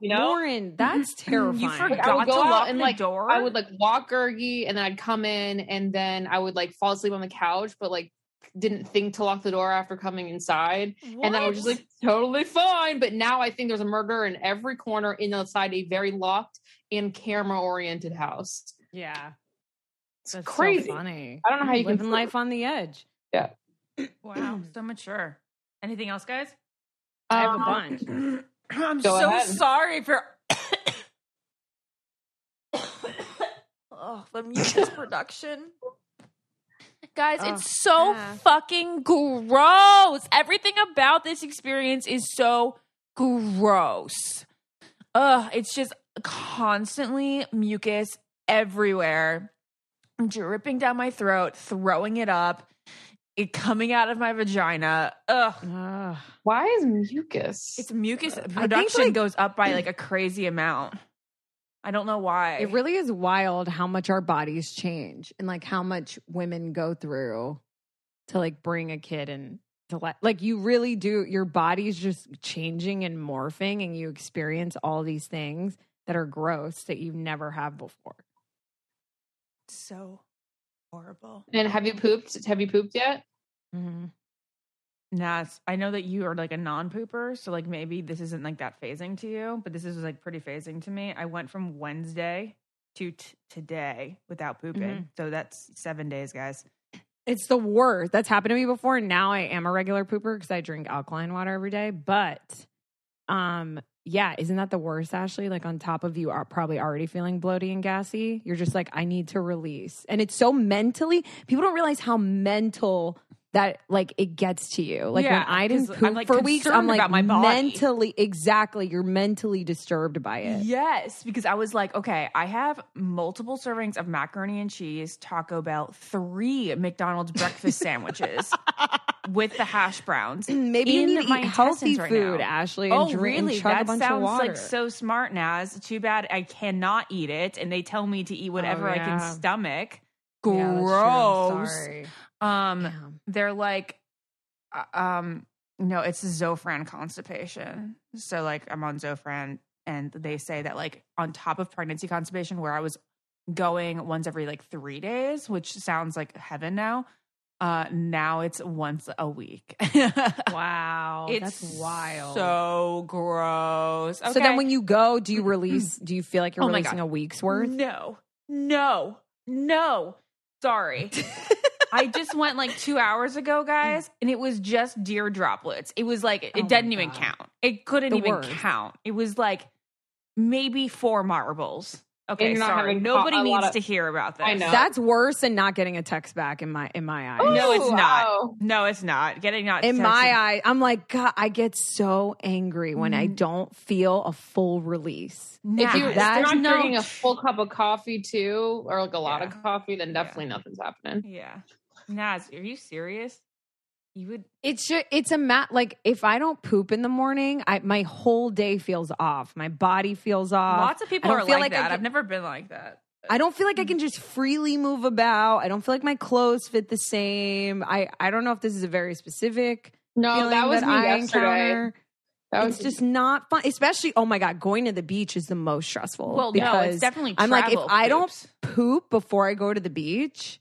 Lauren, that's terrifying. You forgot like, I would go to out lock and the like door? I would like walk Gergie and then I'd come in and then I would like fall asleep on the couch, but like didn't think to lock the door after coming inside. What? And I was just like totally fine. But now I think there's a murderer in every corner inside a very locked and camera oriented house. Yeah. It's That's crazy. So funny. I don't know how you living can life on the edge. Yeah. Wow, so mature. Anything else, guys? I have a bunch. I'm Go so ahead. sorry for the mucus production. Guys, it's so fucking gross. Everything about this experience is so gross. It's just constantly mucus everywhere, dripping down my throat, throwing it up, it coming out of my vagina. Why is mucus? It's mucus production goes up by like a crazy amount. I don't know why. It really is wild how much our bodies change and like how much women go through to like bring a kid and to like you really do. Your body's just changing and morphing and you experience all these things that are gross that you never have before. So horrible. And have you pooped? Have you pooped yet? Mm-hmm. Nah, I know that you are like a non-pooper, so like maybe this isn't like that phasing to you, but this is like pretty phasing to me. I went from Wednesday to today without pooping, so that's 7 days, guys. It's the worst. That's happened to me before. Now I am a regular pooper because I drink alkaline water every day. But, yeah, isn't that the worst, Ashley? Like on top of you are probably already feeling bloaty and gassy. You're just like, I need to release. And it's so mentally, people don't realize how mental that like it gets to you. Like when I didn't poop like, for weeks, I'm like about my body. mentally, exactly. You're mentally disturbed by it. Yes, because I was like, okay, I have multiple servings of macaroni and cheese, Taco Bell, 3 McDonald's breakfast sandwiches with the hash browns. Maybe you need to eat healthy right food, now. Ashley, and drink and chug a bunch of sounds water. like so smart, Naz. Too bad I cannot eat it, and they tell me to eat whatever I can stomach. Gross. Yeah, that's true. I'm sorry. They're like, no, it's Zofran constipation. So like I'm on Zofran and they say that like on top of pregnancy constipation where I was going once every like 3 days, which sounds like heaven now. Now it's once a week. Wow. It's that's wild. So gross. Okay. So then when you go, do you release, do you feel like you're releasing God. a week's worth? No. Sorry. I just went like 2 hours ago, guys, and it was just deer droplets. It was like, it didn't even count. It couldn't even count. It was like maybe 4 marbles. Okay, sorry. Nobody needs to hear about this. I know. That's worse than not getting a text back in my eyes. Ooh, no, it's not. wow. No, it's not. Getting not in my eye. I'm like, God, I get so angry when I don't feel a full release. If you're not drinking a full cup of coffee too, or like a lot of coffee, then definitely nothing's happening. Yeah. Naz, are you serious? You would. It's like if I don't poop in the morning, my whole day feels off. My body feels off. Lots of people are like that. I've never been like that. I don't feel like I can just freely move about. I don't feel like my clothes fit the same. I don't know if this is a very specific. No, that was me yesterday. It's just not fun, especially, oh my God, going to the beach is the most stressful. Well, because no, it's definitely I'm like, if travel I don't poops. poop before I go to the beach,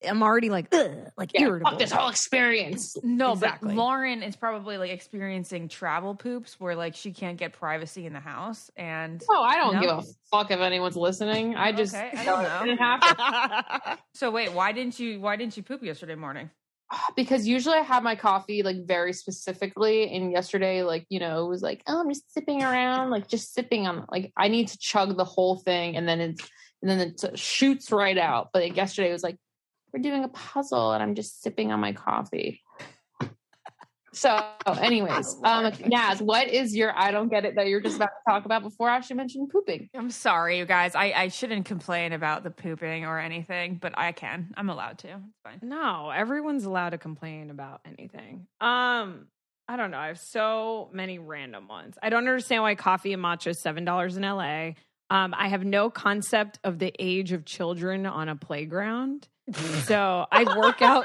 I'm already like, irritable. Fuck this whole experience. No, Exactly. but Lauren is probably like experiencing travel poops where like she can't get privacy in the house. And Oh, I don't give a fuck if anyone's listening. I just I don't know. didn't happen. So wait, why didn't you poop yesterday morning? Because usually I have my coffee like very specifically, and yesterday, like, you know, it was like, oh, I'm just sipping around, like just sipping on, like I need to chug the whole thing, and then it shoots right out. But like, yesterday it was like, we're doing a puzzle, and I'm just sipping on my coffee. So, anyways, Naz, what is your I don't get it that you're just about to talk about before Ashley mentioned pooping? I'm sorry, you guys. I shouldn't complain about the pooping or anything, but I can. I'm allowed to. It's fine. No, everyone's allowed to complain about anything. I don't know. I have so many random ones. I don't understand why coffee and matcha is $7 in LA. I have no concept of the age of children on a playground. So I work out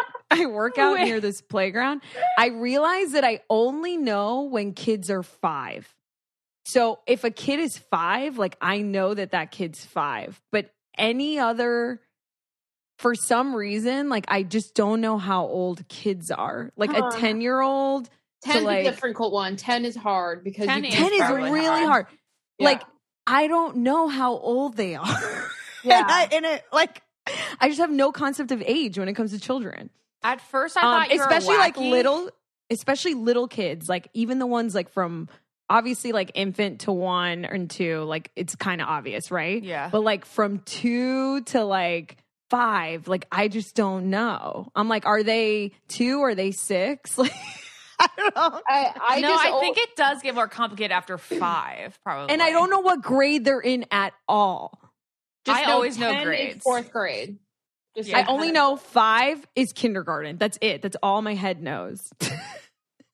near this playground. I realize that I only know when kids are 5. So if a kid is 5, like I know that kid's 5. But any other, for some reason, like I just don't know how old kids are. Like a 10-year-old. 10 is a difficult one. 10 is hard because 10 is really hard. Yeah. Like I don't know how old they are. Yeah. I just have no concept of age when it comes to children. At first, I thought you were especially wacky. Especially little kids, like even the ones like from obviously like infant to 1 and 2, like it's kind of obvious, right? Yeah. But like from 2 to like 5, like I just don't know. I'm like, are they 2? Are they 6? Like I don't know. I think it does get more complicated after 5, probably. And I don't know what grade they're in at all. I always know grades. 4th grade. I only know 5 is kindergarten. That's it. That's all my head knows.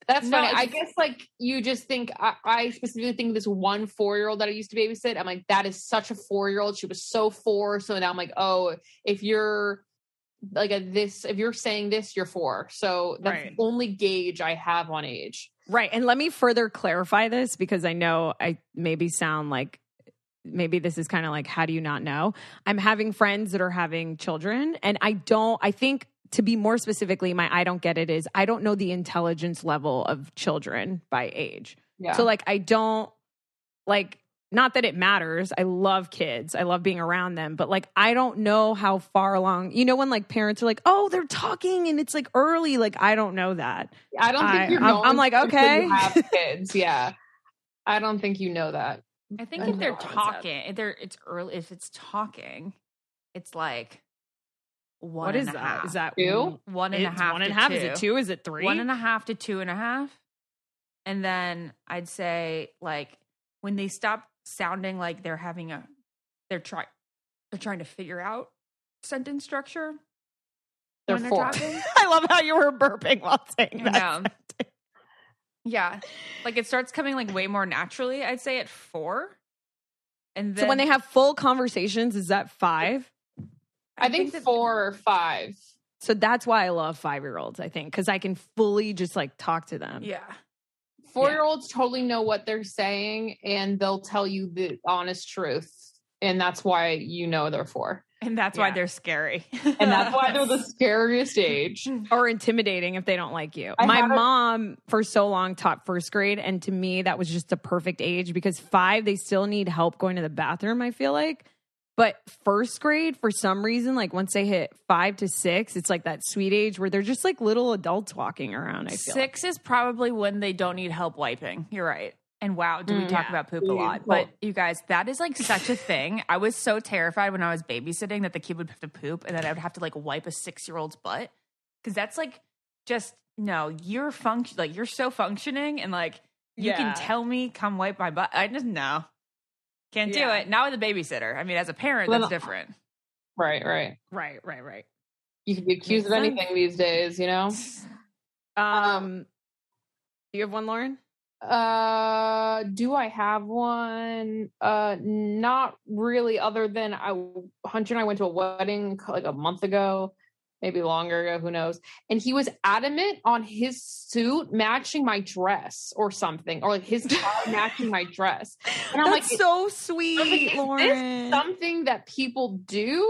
That's funny. I guess like you just think, I specifically think of this one 4-year-old that I used to babysit. I'm like, that is such a 4-year-old. She was so 4. So now I'm like, oh, if you're like if you're saying this, you're 4. So that's the only gauge I have on age. Right. And let me further clarify this because I know I maybe sound like, maybe this is kind of like, how do you not know? I'm having friends that are having children and I think to be more specifically, I don't get it is I don't know the intelligence level of children by age. Yeah. So like, I don't like, not that it matters. I love kids. I love being around them. But like, I don't know how far along, you know, when like parents are like, oh, they're talking and it's like early. Like, I don't know that. I don't think you're I'm like, okay. You have kids. Yeah. I don't think you know that. I think if they're talking, it's early. If it's talking, it's like 1.5. What is that? Is that 2? 1.5. 1.5. To 2. Is it 2? Is it 3? 1.5 to 2.5. And then I'd say like when they stop sounding like they're trying to figure out sentence structure. They're 4. I love how you were burping while saying that. Yeah. Like it starts coming like way more naturally, I'd say at 4. And then, so when they have full conversations, is that 5? I think 4 or 5. So that's why I love 5-year-olds, I think, because I can fully just like talk to them. Yeah. 4-year-olds totally know what they're saying and they'll tell you the honest truth. And that's why you know they're 4. And that's why they're scary. And that's why they're the scariest age. Or intimidating if they don't like you. My mom, for so long, taught 1st grade. And to me, that was just the perfect age because 5, they still need help going to the bathroom, I feel like. But 1st grade, for some reason, like once they hit 5 to 6, it's like that sweet age where they're just like little adults walking around, I feel 6 is probably when they don't need help wiping. You're right. And wow, do we talk about poop a lot. But you guys, that is like such a thing. I was so terrified when I was babysitting that the kid would have to poop and then I would have to like wipe a 6-year-old's butt. Because that's like just, no, you're you're so functioning and like you can tell me, come wipe my butt. I just, no. Can't do it. Not with a babysitter. I mean, as a parent, that's different. Right. You can be accused of anything these days, you know? Do you have one, Lauren? Do I have one? Not really, other than Hunter and I went to a wedding like a month ago, maybe longer ago, who knows? And he was adamant on his suit matching my dress or something, or like his tie matching my dress. And I'm That's so sweet, Lauren. Is this something that people do?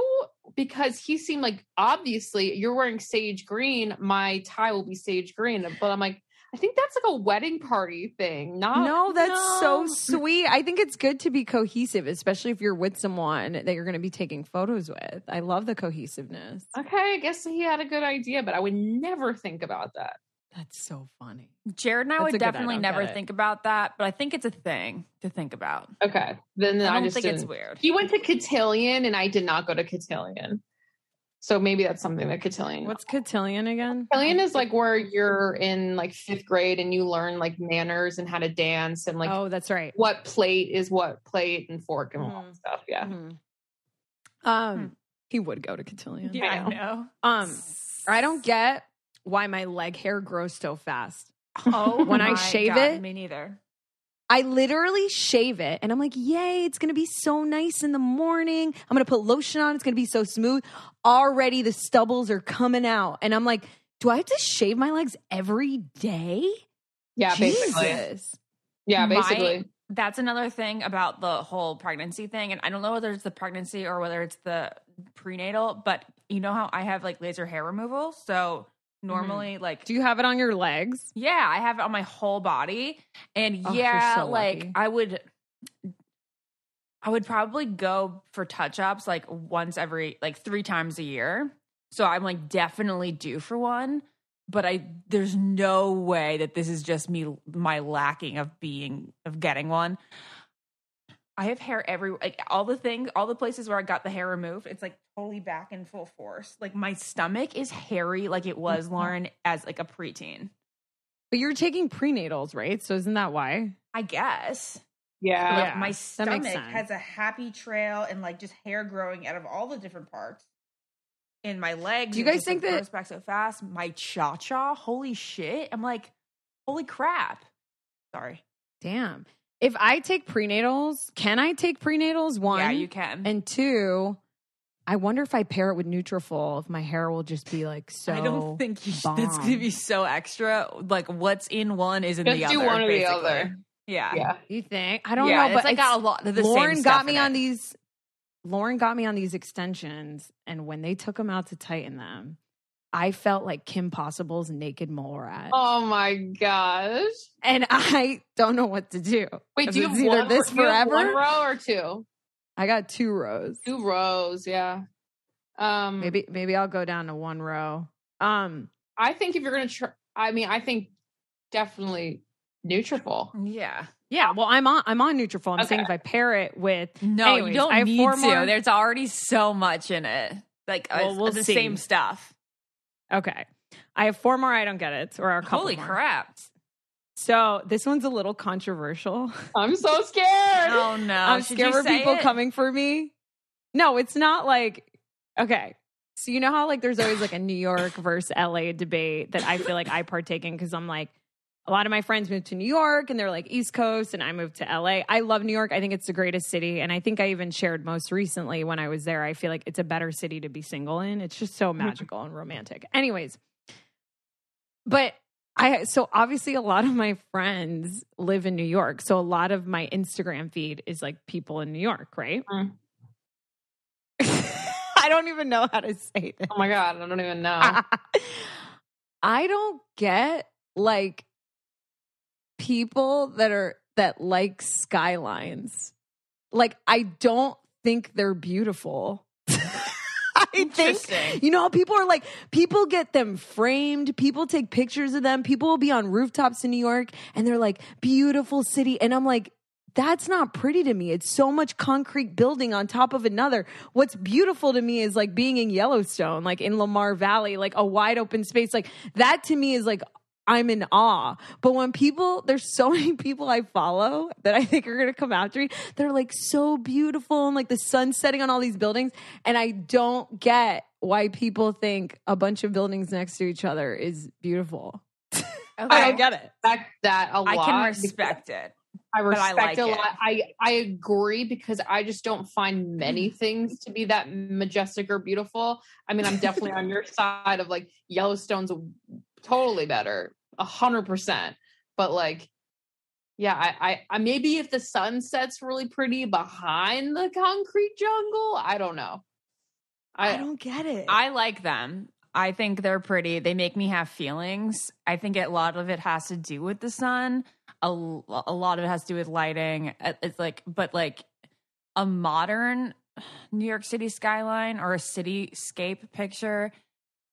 Because he seemed like, obviously, you're wearing sage green, my tie will be sage green. But I'm like, I think that's like a wedding party thing. That's so sweet. I think it's good to be cohesive, especially if you're with someone that you're going to be taking photos with. I love the cohesiveness. Okay, I guess he had a good idea, but I would never think about that. That's so funny. Jared and I would definitely never think about that, but I think it's a thing to think about. Okay. Then I don't think it's weird. He went to Cotillion and I did not go to Cotillion. So maybe that's something that Cotillion. What's Cotillion again? Cotillion is like where you're in like 5th grade and you learn like manners and how to dance and like, oh, that's right. What plate is what plate and fork and all that stuff. Yeah. He would go to Cotillion. Yeah, I know. I don't get why my leg hair grows so fast. Oh, when I shave God, it. Me neither. I literally shave it and I'm like, yay, it's going to be so nice in the morning. I'm going to put lotion on. It's going to be so smooth. Already the stubbles are coming out. And I'm like, do I have to shave my legs every day? Yeah, basically. Jesus. Yeah, basically. That's another thing about the whole pregnancy thing. And I don't know whether it's the pregnancy or whether it's the prenatal, but you know how I have like laser hair removal? So normally like, do you have it on your legs? Yeah, I have it on my whole body. And Oh, yeah, you're so like lucky. I would probably go for touch-ups like once every like 3 times a year. So I'm like definitely due for one, but there's no way that this is just my lacking of getting one. I have hair like all the places where I got the hair removed, it's like totally back in full force. Like my stomach is hairy like it was, Lauren, as like a preteen. But you're taking prenatals, right? So isn't that why? I guess. Yeah. Like my that stomach makes sense. has a happy trail and like just hair growing out of all the different parts. In my legs, do you guys just, think like, that grows back so fast? My cha-cha, holy shit. I'm like, holy crap. Sorry. Damn. If I take prenatals, can I take prenatals? 1. Yeah, you can. And 2, I wonder if I pair it with Nutrafol, if my hair will just be like so. I don't think that's bomb. going to be so extra. Like what's in one is in Just the other. do one or the basically. other. Yeah. Yeah. You think? I don't Yeah, know, but it's like got a lot of the Lauren same got stuff me in on it. these. Lauren got me on these extensions, and when they took them out to tighten them, I felt like Kim Possible's naked mole rat. Oh my gosh. And I don't know what to do. Wait, do you It's have either one, this do you have forever? one row or 2? I got 2 rows. 2 rows, yeah. Maybe I'll go down to 1 row. I think if you're gonna try, I think definitely Nutrafol. Yeah. Yeah, well, I'm on Nutrafol. I'm Okay. saying if I pair it with No, anyways, you don't I have need 4 to. more. There's already so much in it. Like Well, we'll the see. same stuff. Okay, I have 4 more. I don't get it, or a couple Holy more. crap. So this one's a little controversial. I'm so scared. Oh no. I'm Should scared you of say people it? coming for me. No, it's not like, okay. So you know how like there's always like a New York versus LA debate that I feel like I partake in because I'm like, a lot of my friends moved to New York and they're like East Coast and I moved to LA. I love New York. I think it's the greatest city. And I think I even shared most recently when I was there, I feel like it's a better city to be single in. It's just so magical and romantic. Anyways, but so obviously a lot of my friends live in New York. So a lot of my Instagram feed is like people in New York, right? Mm. I don't even know how to say this. Oh my God, I don't even know. I don't get like people that like skylines. Like I don't think they're beautiful. I think, you know, people are like, people get them framed. People take pictures of them. People will be on rooftops in New York and they're like, beautiful city. And I'm like, that's not pretty to me. It's so much concrete building on top of another. What's beautiful to me is like being in Yellowstone, like in Lamar Valley, like a wide open space. Like that to me is like, I'm in awe. But when there's so many people I follow that I think are going to come after me. They're like so beautiful and like the sun setting on all these buildings. And I don't get why people think a bunch of buildings next to each other is beautiful. Okay. I don't get it. Respect that a lot. I can respect it. I respect like it a it. lot. I agree because I just don't find many things to be that majestic or beautiful. I mean, I'm definitely on your side of like Yellowstone's totally better, 100%. But like, yeah, I maybe if the sun sets really pretty behind the concrete jungle, I don't know. I don't get it. I like them. I think they're pretty. They make me have feelings. I think a lot of it has to do with the sun. A lot of it has to do with lighting. It's like, but like a modern New York City skyline or a cityscape picture,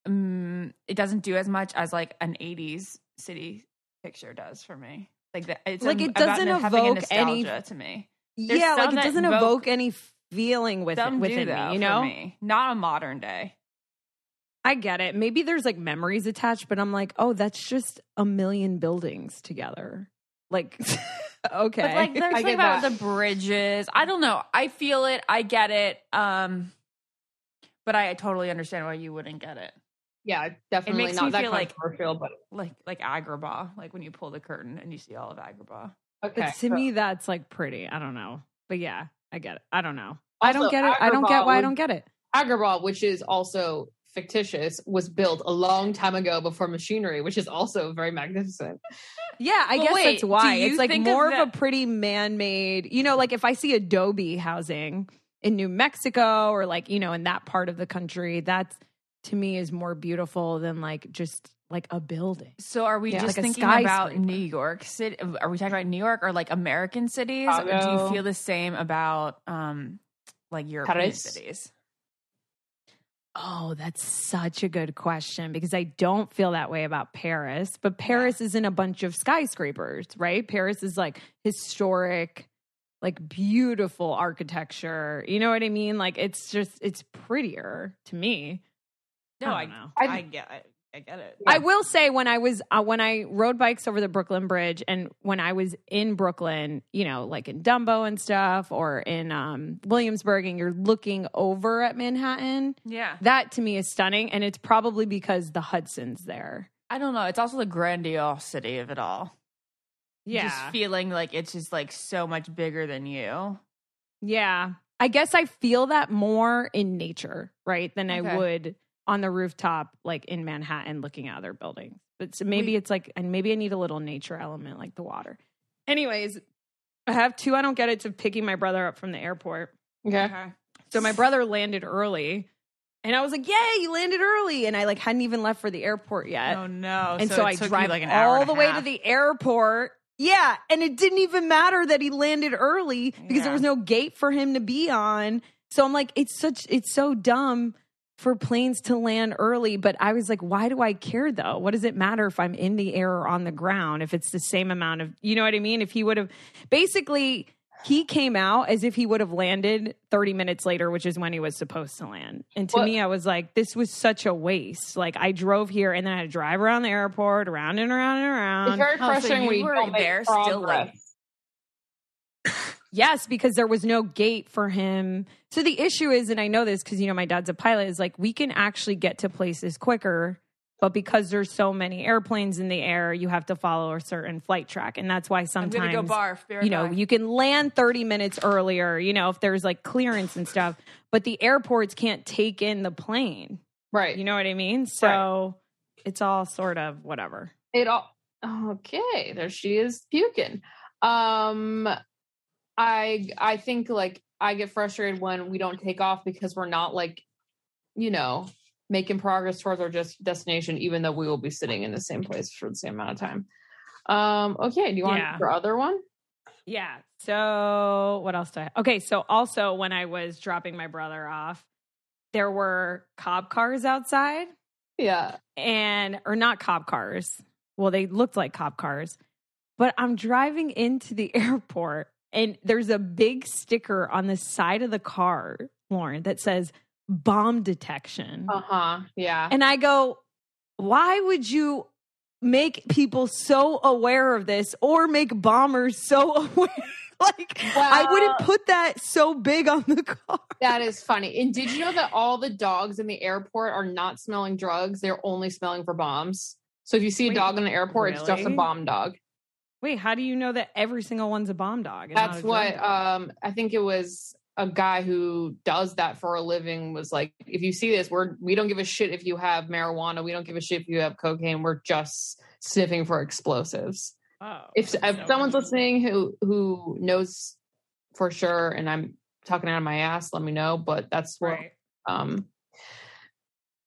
it doesn't do as much as like an 80s city picture does for me. Like that, it's like it doesn't evoke any to me. Yeah, like it doesn't evoke any feeling within me, you know? Me. Not a modern day. I get it. Maybe there's like memories attached, but I'm like, oh, that's just a million buildings together. Like, okay. But like, there's something about the bridges. I don't know. I feel it. I get it. But I totally understand why you wouldn't get it. Yeah, It definitely makes not me that feel controversial, but like Agrabah, like when you pull the curtain and you see all of Agrabah. okay. But to me, that's like pretty. I don't know. But yeah, I get it. I don't know. I Also, don't get it. I don't get Agrabah why I don't get it. Agrabah, which is also fictitious, was built a long time ago before machinery, which is also very magnificent. Yeah, I But guess wait, that's why. do you It's like think more of that- a pretty man-made, like if I see adobe housing in New Mexico or like, in that part of the country, that's to me is more beautiful than like just like a building. So are we Yeah. just Like a thinking about skyscraper. New York City? Are we talking about New York or like American cities? Or do you Chicago. feel the same about like European Paris. cities? Oh, that's such a good question because I don't feel that way about Paris, but Paris isn't a bunch of skyscrapers, right? Paris is like historic, like beautiful architecture. You know what I mean? Like it's prettier to me. No, I don't know. I get it. I get it. I will say when I rode bikes over the Brooklyn Bridge and when I was in Brooklyn, like in Dumbo and stuff or in Williamsburg and you're looking over at Manhattan, Yeah. that to me is stunning. And it's probably because the Hudson's there. I don't know. It's also the grandiosity of it all. Yeah. Just feeling like it's just like so much bigger than you. Yeah. I guess I feel that more in nature, right? Than I would on the rooftop, like in Manhattan, looking at other buildings. But so maybe it's like, and maybe I need a little nature element, like the water. Anyways, I have two. I don't get it to picking my brother up from the airport. Okay. So my brother landed early, and I was like, "Yay, you landed early!" And I like hadn't even left for the airport yet. Oh no! And so I it took drive you like an hour all and the a way to half. the airport. Yeah, and it didn't even matter that he landed early because there was no gate for him to be on. So I'm like, it's so dumb for planes to land early. But I was like, why do I care though? What does it matter if I'm in the air or on the ground? If it's the same amount of, you know what I mean? If he would have, basically, he came out as if he would have landed 30 minutes later, which is when he was supposed to land. And to me, I was like, this was such a waste. Like I drove here and then I had to drive around the airport, around and around and around. It's very frustrating so when you you were don't make there still progress. like Yes, because there was no gate for him. So the issue is, and I know this because, my dad's a pilot, is like we can actually get to places quicker, but because there's so many airplanes in the air, you have to follow a certain flight track. And that's why sometimes, I'm gonna go barf. Be right back. you can land 30 minutes earlier, if there's like clearance and stuff, but the airports can't take in the plane. Right. You know what I mean? So it's all sort of whatever. Okay, there she is puking. I think like I get frustrated when we don't take off because we're not like, making progress towards our destination, even though we will be sitting in the same place for the same amount of time. Okay. Do you want your other one? Yeah. So what else do I? Okay. So also when I was dropping my brother off, there were cop cars outside. Yeah. Or not cop cars. Well, they looked like cop cars, but I'm driving into the airport and there's a big sticker on the side of the car, Lauren, that says bomb detection. Yeah. And I go, why would you make people so aware of this or make bombers so aware? I wouldn't put that so big on the car. That is funny. And did you know that all the dogs in the airport are not smelling drugs? They're only smelling for bombs. So if you see a dog in an airport, it's just a bomb dog. Wait, how do you know that every single one's a bomb dog? That's what I think it was a guy who does that for a living was like, if you see this, we don't give a shit if you have marijuana. We don't give a shit if you have cocaine. We're just sniffing for explosives. Oh, if someone's listening who knows for sure, and I'm talking out of my ass, let me know. But that's what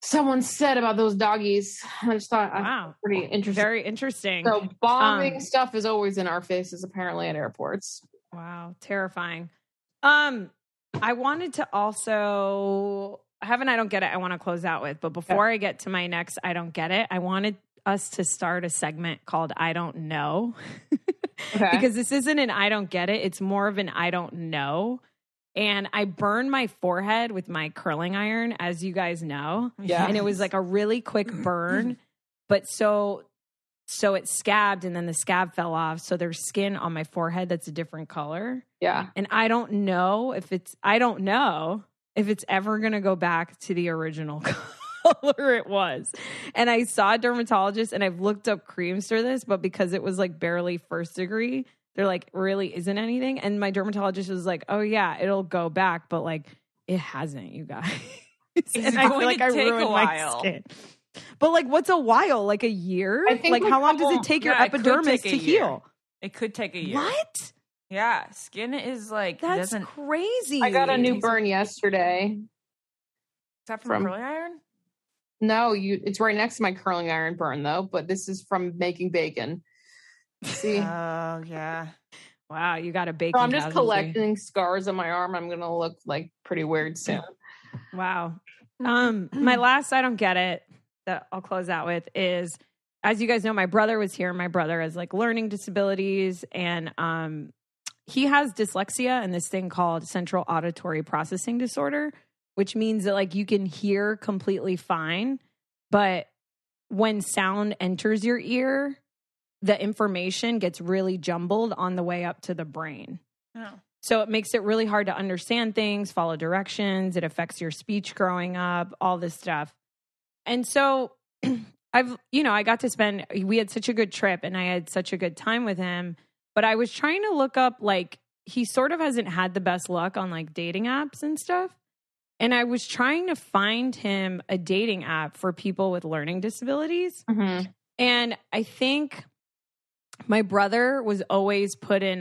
someone said about those doggies. I just thought, pretty interesting. Very interesting. So bombing stuff is always in our faces, apparently, at airports. Wow, terrifying. I wanted to also have an I don't get it I want to close out with, but before I get to my next I don't get it, I wanted us to start a segment called I don't know. Because this isn't an I don't get it, it's more of an I don't know. And I burned my forehead with my curling iron, as you guys know. Yeah. And it was like a really quick burn, but so it scabbed and then the scab fell off. So there's skin on my forehead that's a different color. Yeah. And I don't know if it's ever going to go back to the original color it was. And I saw a dermatologist, and I've looked up creams for this, but because it was like barely first degree, there like really isn't anything. And my dermatologist was like, oh yeah, it'll go back, but like it hasn't, you guys. And I feel like I ruined my skin. But like, what's a while? Like a year? Like how long does it take your epidermis to heal? It could take a year. What? Yeah, skin is like that's crazy. I got a new burn yesterday. Is that from curling iron? No, it's right next to my curling iron burn though. But this is from making bacon. See? Oh yeah. Wow, you got a bacon. So I'm just collecting scars on my arm. I'm gonna look like pretty weird soon. Wow. My last I don't get it that I'll close out with is, as you guys know, my brother was here. My brother has like learning disabilities, and he has dyslexia and this thing called central auditory processing disorder, which means that like you can hear completely fine, but when sound enters your ear, the information gets really jumbled on the way up to the brain. Oh. So it makes it really hard to understand things, follow directions. It affects your speech growing up, all this stuff. And so I got to we had such a good trip and I had such a good time with him, but I was trying to look up, like, he sort of hasn't had the best luck on like dating apps and stuff. And I was trying to find him a dating app for people with learning disabilities. Mm-hmm. And I think my brother was always put in,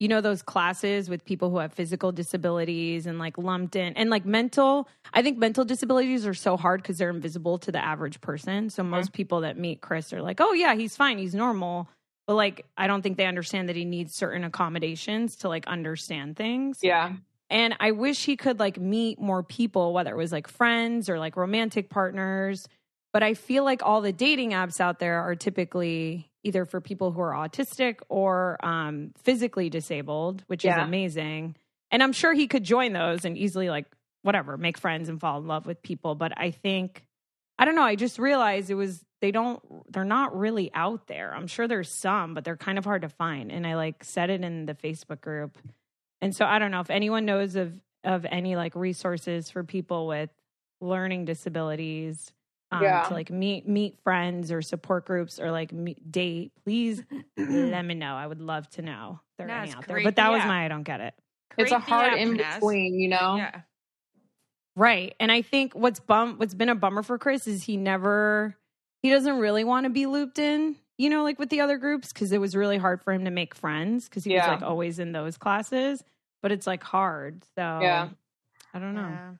those classes with people who have physical disabilities and like lumped in and like I think mental disabilities are so hard because they're invisible to the average person. So most people that meet Chris are like, oh yeah, he's fine. He's normal. But like, I don't think they understand that he needs certain accommodations to like understand things. Yeah. And I wish he could like meet more people, whether it was like friends or like romantic partners. But I feel like all the dating apps out there are typically either for people who are autistic or physically disabled, which is amazing. And I'm sure he could join those and easily like, whatever, make friends and fall in love with people. But I think, I don't know, I just realized they're not really out there. I'm sure there's some, but they're kind of hard to find. And I like said it in the Facebook group. And so I don't know if anyone knows of any like resources for people with learning disabilities to like meet friends or support groups or like date, please let me know. I would love to know if there are any out there. But that was my I don't get it. It's a hard in between, you know? Yeah. Right. And I think what's been a bummer for Chris is he doesn't really want to be looped in, like with the other groups, because it was really hard for him to make friends because he was like always in those classes, but it's like hard. So I don't know. Yeah.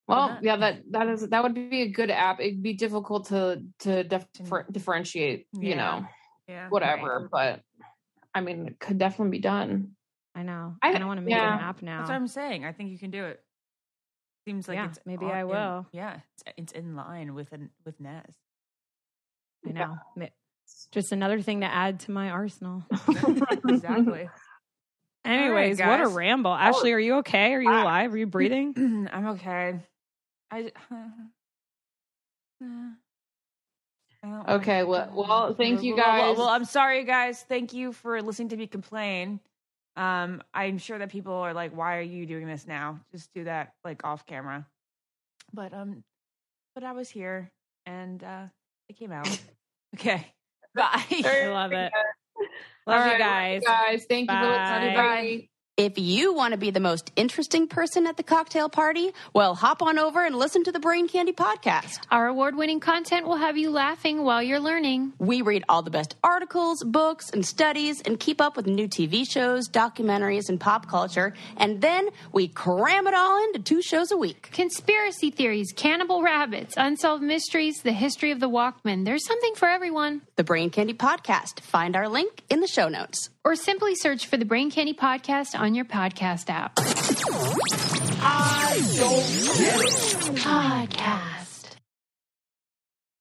Well, that would be a good app. It'd be difficult to differentiate, whatever. Right. But I mean, it could definitely be done. I know. I don't want to make an app now. That's what I'm saying. I think you can do it. Seems like it's maybe I will. It's in line with Nez. I know. Just another thing to add to my arsenal. Exactly. Anyways, what a ramble. Ashley, are you okay? Are you alive? Are you breathing? I'm okay. Okay, well, thank you guys. Well, I'm sorry, guys. Thank you for listening to me complain. I'm sure that people are like, why are you doing this now? Just do that like off camera. But I was here and it came out. Okay. Bye. I love it. Love you guys. Thank you for listening. Bye. If you want to be the most interesting person at the cocktail party, well, hop on over and listen to the Brain Candy podcast. Our award-winning content will have you laughing while you're learning. We read all the best articles, books, and studies, and keep up with new TV shows, documentaries, and pop culture. And then we cram it all into 2 shows a week. Conspiracy theories, cannibal rabbits, unsolved mysteries, the history of the Walkman. There's something for everyone. The Brain Candy podcast. Find our link in the show notes. Or simply search for the Brain Candy podcast on your podcast app. Podcast.